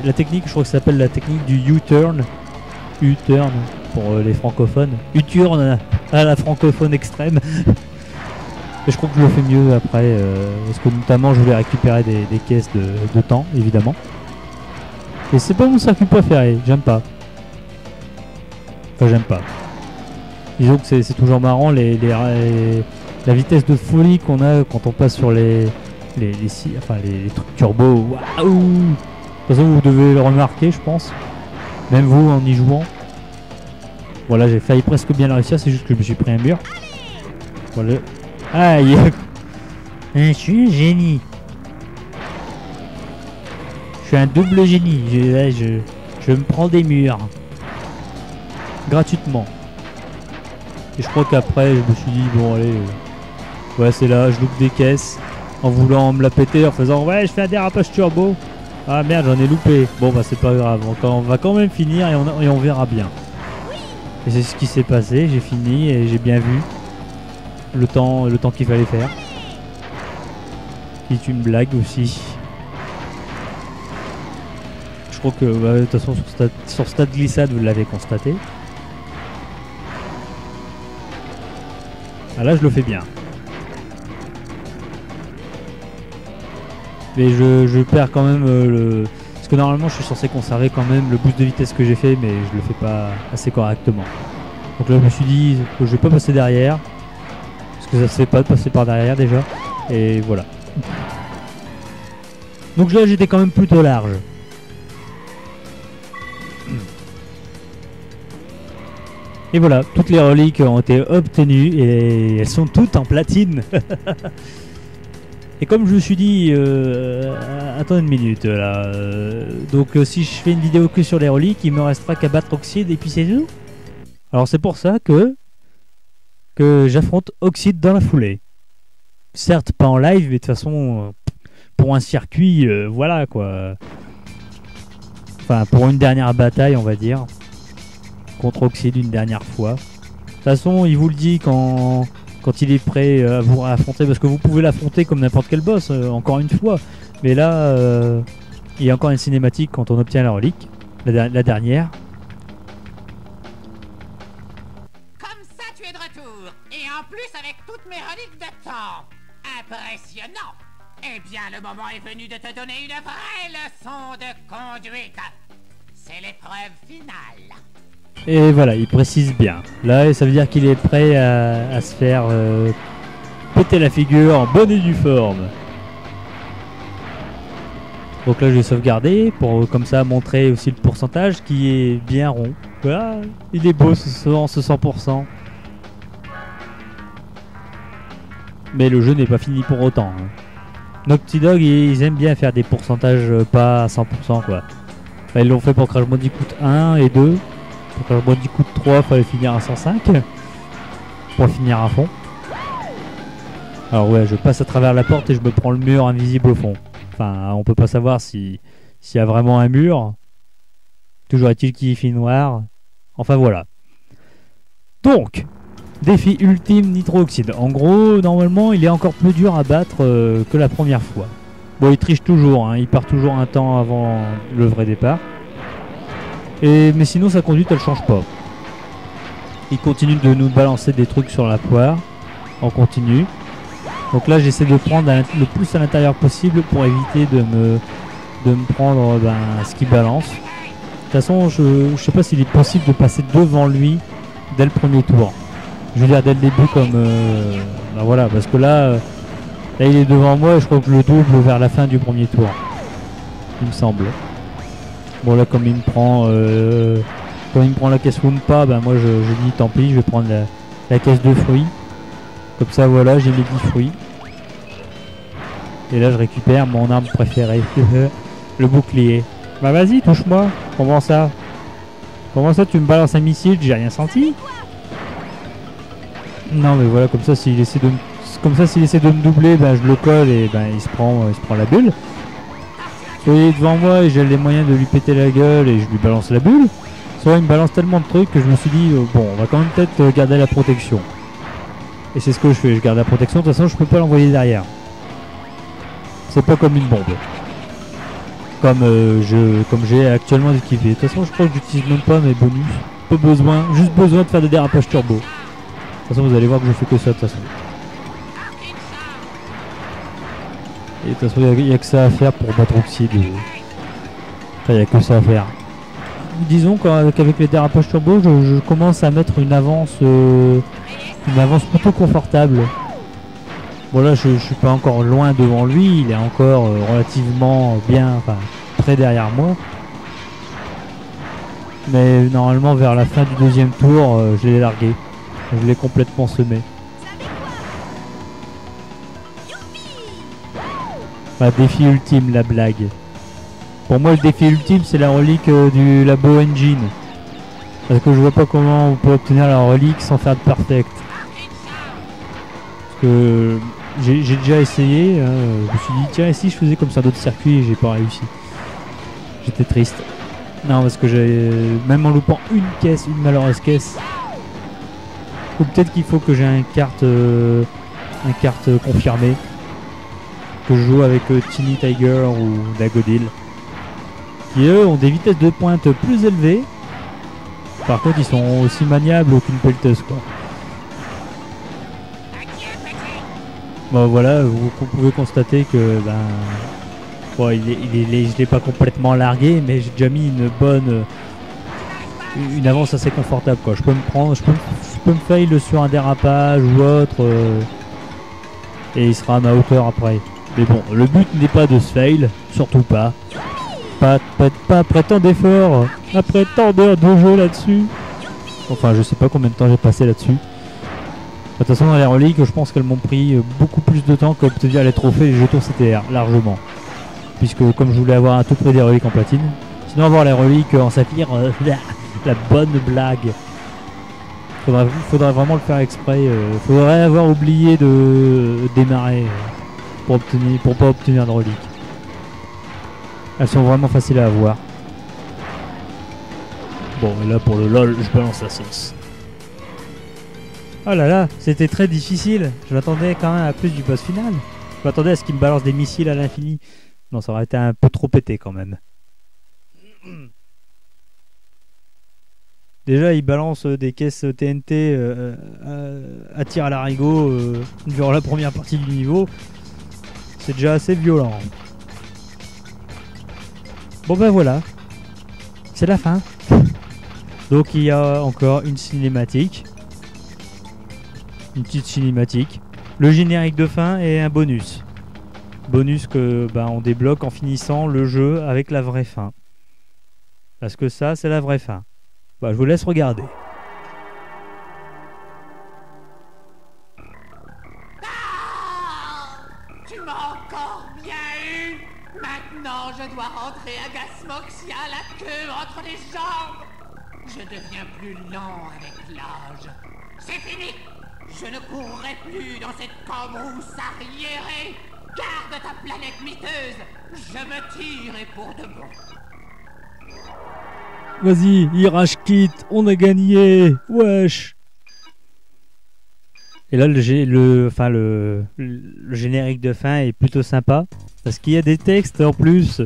La technique, je crois que ça s'appelle la technique du U-turn. U-turn pour les francophones. U-turn à la francophone extrême. Et je crois que je le fais mieux après. Parce que notamment, je voulais récupérer des caisses de temps, évidemment. Et c'est pas mon circuit préféré, j'aime pas. Enfin, j'aime pas. Disons que c'est toujours marrant la vitesse de folie qu'on a quand on passe sur les trucs turbo. Waouh! De toute façon, vous devez le remarquer, je pense. Même vous, en y jouant. Voilà, j'ai failli presque bien le réussir, c'est juste que je me suis pris un mur. Voilà. Aïe! Je suis un génie. Je suis un double génie. Je me prends des murs. Gratuitement. Et je crois qu'après, je me suis dit, bon, allez. Ouais, c'est là, je loupe des caisses. En voulant me la péter, en faisant, ouais, je fais un dérapage turbo. Ah merde, j'en ai loupé. Bon, bah, c'est pas grave. On va quand même finir et on verra bien. Et c'est ce qui s'est passé. J'ai fini et j'ai bien vu le temps qu'il fallait faire. C'est une blague aussi. Je crois que de toute façon sur stade glissade vous l'avez constaté. Ah là je le fais bien. Mais je perds quand même parce que normalement je suis censé conserver quand même le boost de vitesse que j'ai fait, mais je le fais pas assez correctement. Donc là je me suis dit que je vais pas passer derrière. Parce que ça se fait pas de passer par derrière déjà. Et voilà. Donc là j'étais quand même plutôt large. Et voilà, toutes les reliques ont été obtenues et elles sont toutes en platine. Et comme je me suis dit, attends une minute là, donc si je fais une vidéo que sur les reliques, il me restera qu'à battre Oxide et puis c'est tout. Alors c'est pour ça que j'affronte Oxide dans la foulée. Certes pas en live, mais de toute façon pour un circuit, voilà quoi. Enfin pour une dernière bataille on va dire, contre Oxide une dernière fois. De toute façon il vous le dit quand il est prêt à vous affronter, parce que vous pouvez l'affronter comme n'importe quel boss, encore une fois. Mais là, il y a encore une cinématique quand on obtient la relique, la dernière. Comme ça, tu es de retour, et en plus avec toutes mes reliques de temps. Impressionnant. Eh bien, le moment est venu de te donner une vraie leçon de conduite. C'est l'épreuve finale. Et voilà, il précise bien. Là, ça veut dire qu'il est prêt à se faire péter la figure en bonne et due forme. Donc là, je vais sauvegarder pour comme ça montrer aussi le pourcentage qui est bien rond. Voilà, il est beau ce 100%. Mais le jeu n'est pas fini pour autant. Hein. Naughty Dog, ils aiment bien faire des pourcentages pas à 100% quoi. Enfin, ils l'ont fait pour Crash Bandicoot 1 et 2. Pour Crash Bandicoot 3, il fallait finir à 105 pour finir à fond. Alors ouais, je passe à travers la porte et je me prends le mur invisible au fond. Enfin, on peut pas savoir s'il y a vraiment un mur. Toujours est-il qu'il fait noir. Enfin voilà. Donc, défi ultime Nitro Oxide. En gros, normalement, il est encore plus dur à battre que la première fois. Bon, il triche toujours, hein, il part toujours un temps avant le vrai départ. Mais sinon, sa conduite, elle change pas. Il continue de nous balancer des trucs sur la poire. En continu. Donc là, j'essaie de prendre le plus à l'intérieur possible pour éviter de me prendre ce qu'il balance. De toute façon, je sais pas s'il est possible de passer devant lui dès le premier tour. Je veux dire dès le début comme... voilà, parce que là il est devant moi et je crois que je le double vers la fin du premier tour. Il me semble. Bon là comme il me prend la caisse Wumpa, moi je dis tant pis, je vais prendre la caisse de fruits. Comme ça voilà, j'ai les 10 fruits. Et là je récupère mon arme préférée, le bouclier. Bah vas-y, touche-moi. Comment ça tu me balances un missile, j'ai rien senti. Non mais voilà, comme ça s'il essaie de me doubler, je le colle et il se prend la bulle. Soit il est devant moi et j'ai les moyens de lui péter la gueule et je lui balance la bulle. Soit il me balance tellement de trucs que je me suis dit bon, on va quand même peut-être garder la protection. Et c'est ce que je fais, je garde la protection, de toute façon je peux pas l'envoyer derrière. C'est pas comme une bombe. Comme j'ai actuellement équipé. De toute façon je crois que j'utilise même pas mes bonus. Pas besoin, juste besoin de faire des dérapages turbo. De toute façon vous allez voir que je fais que ça de toute façon. Et de toute façon il n'y a que ça à faire pour battre Oxide. Enfin il n'y a que ça à faire. Disons qu'avec les dérapages turbo je commence à mettre une avance plutôt confortable. Bon là je suis pas encore loin devant lui, il est encore relativement bien, très derrière moi. Mais normalement vers la fin du deuxième tour je l'ai largué. Je l'ai complètement semé. Défi ultime la blague. Pour moi le défi ultime c'est la relique du Labo Engine. Parce que je vois pas comment on peut obtenir la relique sans faire de perfect. Parce que j'ai déjà essayé, je me suis dit tiens et si je faisais comme ça d'autres circuits et j'ai pas réussi. J'étais triste. Non parce que même en loupant une malheureuse caisse. Ou peut-être qu'il faut que j'ai une carte confirmée. Que je joue avec Tiny Tiger ou Dagodil. Qui eux ont des vitesses de pointe plus élevées. Par contre ils sont aussi maniables qu'une pelleteuse quoi. Bon voilà, vous pouvez constater que bon, je l'ai pas complètement largué, mais j'ai déjà mis une avance assez confortable quoi. Je peux me fail sur un dérapage ou autre et il sera à ma hauteur après. Mais bon, le but n'est pas de se fail, surtout pas. Pas après tant d'efforts, après tant d'heures de jeu là-dessus. Enfin, je sais pas combien de temps j'ai passé là-dessus. De toute façon, dans les reliques, je pense qu'elles m'ont pris beaucoup plus de temps qu'à obtenir les trophées et les jetons CTR, largement. Puisque comme je voulais avoir à tout prix des reliques en platine, sinon avoir les reliques en saphir, la bonne blague. Faudrait vraiment le faire exprès. Faudrait avoir oublié de démarrer pour pas obtenir de reliques. Elles sont vraiment faciles à avoir. Bon, et là pour le LOL, je balance la sauce. Oh là là, c'était très difficile. Je m'attendais quand même à plus du boss final. Je m'attendais à ce qu'il me balance des missiles à l'infini. Non, ça aurait été un peu trop pété quand même. Déjà, il balance des caisses TNT à tir à l'arigot durant la première partie du niveau. C'est déjà assez violent. Bon ben voilà. C'est la fin. Donc il y a encore une cinématique. Une petite cinématique. Le générique de fin et un bonus. Bonus que on débloque en finissant le jeu avec la vraie fin. Parce que ça, c'est la vraie fin. Je vous laisse regarder. Ah, tu m'as encore bien eu. Maintenant, je dois rentrer à Gasmoxia, la queue entre les jambes. Je deviens plus lent avec l'âge. C'est fini. Je ne courrai plus dans cette cambrousse arriérée. Garde ta planète miteuse. Je me tire et pour de bon. Vas-y, Hirage Kit, on a gagné. Wesh. Et là, le générique de fin est plutôt sympa. Parce qu'il y a des textes en plus.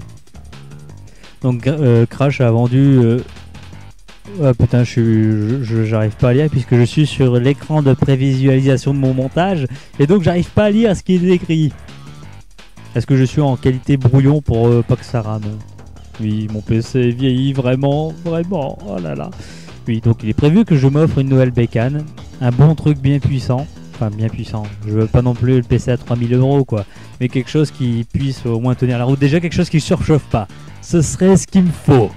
Donc Crash a vendu... Oh putain, j'arrive pas à lire puisque je suis sur l'écran de prévisualisation de mon montage. Et donc j'arrive pas à lire ce qui est écrit. Est-ce que je suis en qualité brouillon pour pas que ça rame? Oui, mon PC vieillit vraiment, vraiment. Oh là là. Oui, donc il est prévu que je m'offre une nouvelle bécane. Un bon truc bien puissant. Enfin, bien puissant. Je veux pas non plus le PC à 3000 € quoi. Mais quelque chose qui puisse au moins tenir la route. Déjà quelque chose qui surchauffe pas. Ce serait ce qu'il me faut.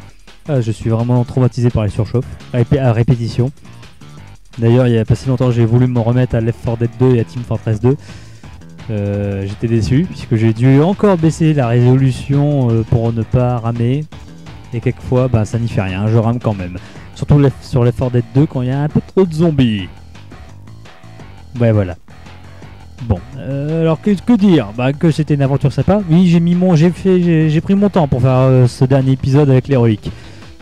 Ah, je suis vraiment traumatisé par les surchauffes. À répétition. D'ailleurs, il y a pas si longtemps, j'ai voulu me remettre à Left 4 Dead 2 et à Team Fortress 2. J'étais déçu puisque j'ai dû encore baisser la résolution pour ne pas ramer. Et quelquefois, ça n'y fait rien, je rame quand même. Surtout sur Left 4 Dead 2 quand il y a un peu trop de zombies. Ouais, voilà. Bon, alors que dire? Que c'était une aventure sympa. Oui, j'ai pris mon temps pour faire ce dernier épisode avec les reliques.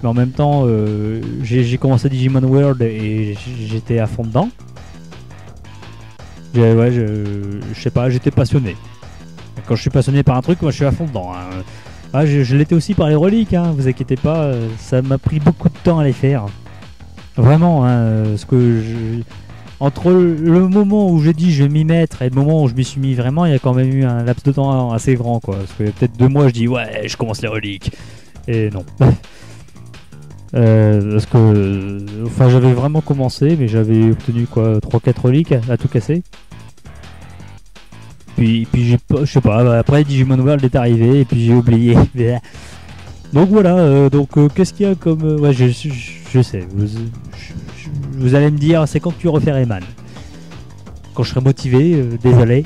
Mais en même temps, j'ai commencé Digimon World et j'étais à fond dedans. Je sais pas, j'étais passionné. Quand je suis passionné par un truc, moi je suis à fond dedans. Hein. Ah, je l'étais aussi par les reliques, hein, vous inquiétez pas, ça m'a pris beaucoup de temps à les faire. Vraiment, hein, entre le moment où j'ai dit je vais m'y mettre et le moment où je m'y suis mis vraiment, il y a quand même eu un laps de temps assez grand, quoi. Parce que peut-être 2 mois je dis ouais, je commence les reliques. Et non. Parce que j'avais vraiment commencé, mais j'avais obtenu quoi 3-4 reliques à tout casser. Puis je sais pas, après Digimon World est arrivé et puis j'ai oublié. Donc voilà, qu'est-ce qu'il y a comme... ouais, je sais, vous allez me dire, c'est quand que tu refais Rayman? Quand je serai motivé, désolé.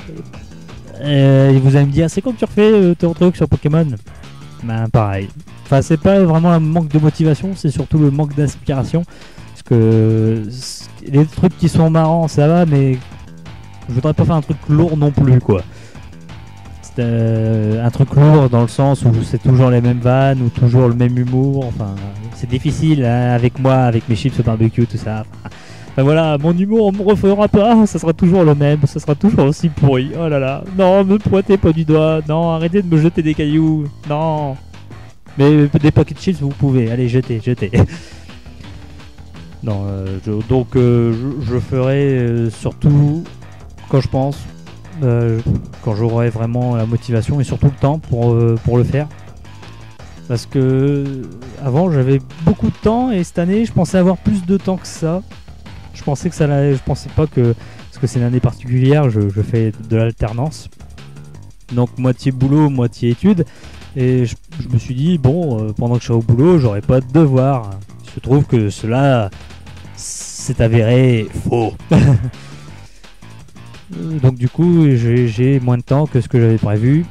Et vous allez me dire, c'est quand que tu refais ton truc sur Pokémon? Pareil. Enfin, c'est pas vraiment un manque de motivation, c'est surtout le manque d'inspiration. Parce que les trucs qui sont marrants, ça va, mais je voudrais pas faire un truc lourd non plus, quoi. C'est un truc lourd dans le sens où c'est toujours les mêmes vannes ou toujours le même humour. Enfin, c'est difficile hein, avec moi, avec mes chips au barbecue, tout ça. Enfin voilà, mon humour on me refera pas, ça sera toujours le même, ça sera toujours aussi pourri. Oh là là, non, me pointez pas du doigt, non, arrêtez de me jeter des cailloux, non. Mais des pocket chips vous pouvez, allez jetez. Non, je ferai surtout quand je pense, quand j'aurai vraiment la motivation et surtout le temps pour le faire. Parce que avant j'avais beaucoup de temps et cette année je pensais avoir plus de temps que ça. Je pensais pas que, parce que c'est une année particulière, je fais de l'alternance. Donc moitié boulot, moitié études. Et je me suis dit, bon, pendant que je suis au boulot, j'aurai pas de devoirs. Il se trouve que cela s'est avéré faux. Donc du coup j'ai moins de temps que ce que j'avais prévu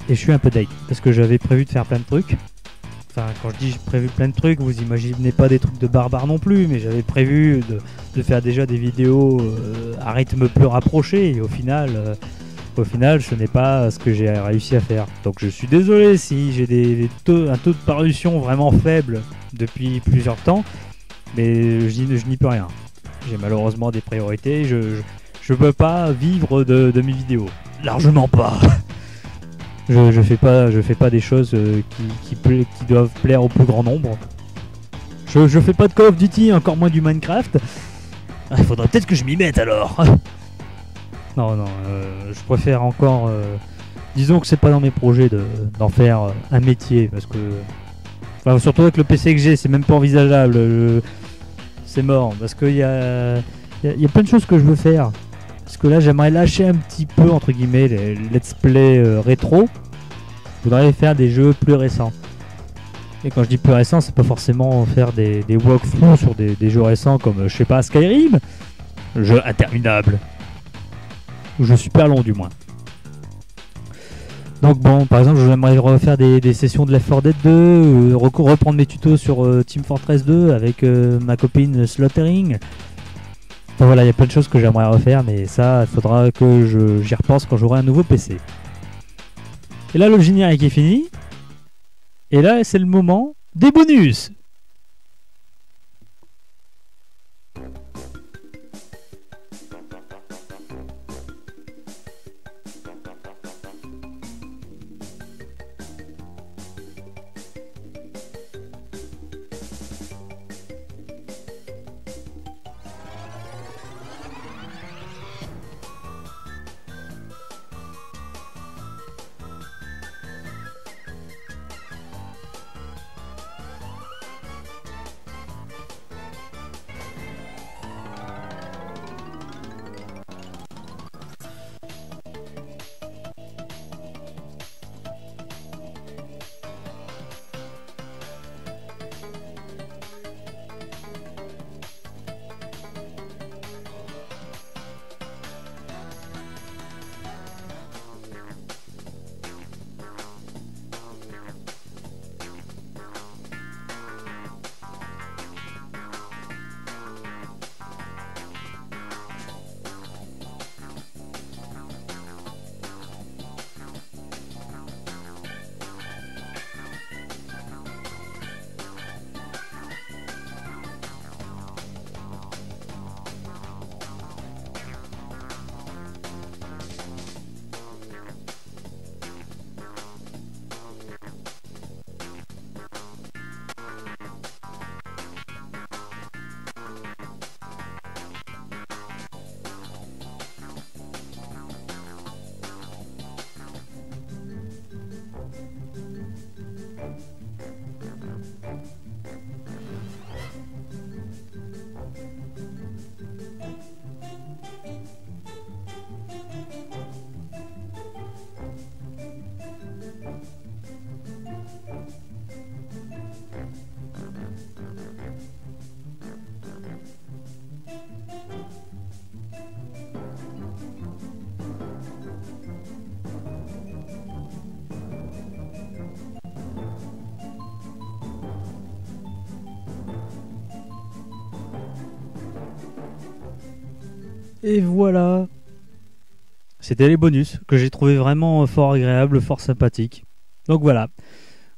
et je suis un peu deg parce que j'avais prévu de faire plein de trucs. Enfin quand je dis j'ai prévu plein de trucs, vous imaginez pas des trucs de barbare non plus, mais j'avais prévu de faire déjà des vidéos à rythme plus rapproché et au final ce n'est pas ce que j'ai réussi à faire. Donc je suis désolé si j'ai un taux de parution vraiment faible depuis plusieurs temps, mais je n'y peux rien. J'ai malheureusement des priorités, je peux pas vivre de mes vidéos. Largement pas. Je fais pas des choses qui doivent plaire au plus grand nombre. Je fais pas de Call of Duty, encore moins du Minecraft. Il faudrait peut-être que je m'y mette alors. Non, je préfère encore... disons que c'est pas dans mes projets d'en faire un métier, parce que... Enfin, surtout avec le PC que j'ai, c'est même pas envisageable. C'est mort, parce qu'il y a plein de choses que je veux faire. Parce que là, j'aimerais lâcher un petit peu, entre guillemets, les let's play rétro. Je voudrais faire des jeux plus récents. Et quand je dis plus récents, c'est pas forcément faire des walkthroughs sur des jeux récents comme, je sais pas, Skyrim. Jeu interminable. Jeu super long du moins. Donc bon, par exemple, j'aimerais refaire des sessions de Left 4 Dead 2, reprendre mes tutos sur Team Fortress 2 avec ma copine Slaughtering. Enfin, voilà, il y a plein de choses que j'aimerais refaire, mais ça, il faudra que j'y repense quand j'aurai un nouveau PC. Et là, le générique est fini. Et là, c'est le moment des bonus. Et voilà. C'était les bonus que j'ai trouvé vraiment fort agréables, fort sympathiques. Donc voilà.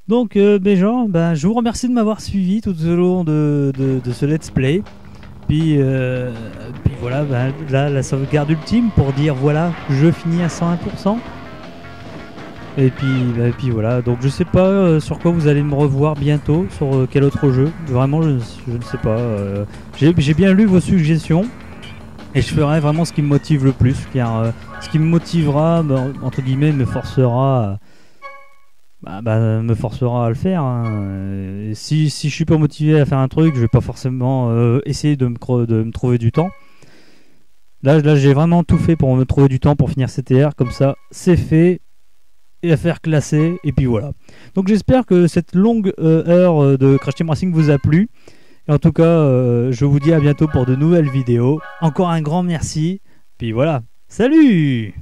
Donc mes gens, je vous remercie de m'avoir suivi tout au long de ce let's play. Puis voilà, là la sauvegarde ultime pour dire voilà, je finis à 101%. Et puis voilà, donc je sais pas sur quoi vous allez me revoir bientôt, sur quel autre jeu. Vraiment, je ne sais pas. J'ai bien lu vos suggestions. Et je ferai vraiment ce qui me motive le plus, car ce qui me motivera, entre guillemets, me forcera à le faire. Hein. Si je suis pas motivé à faire un truc, je vais pas forcément essayer de me trouver du temps. Là, j'ai vraiment tout fait pour me trouver du temps pour finir CTR, comme ça, c'est fait, et à faire classer, et puis voilà. Donc j'espère que cette longue heure de Crash Team Racing vous a plu. Et en tout cas, je vous dis à bientôt pour de nouvelles vidéos. Encore un grand merci. Puis voilà, Salut!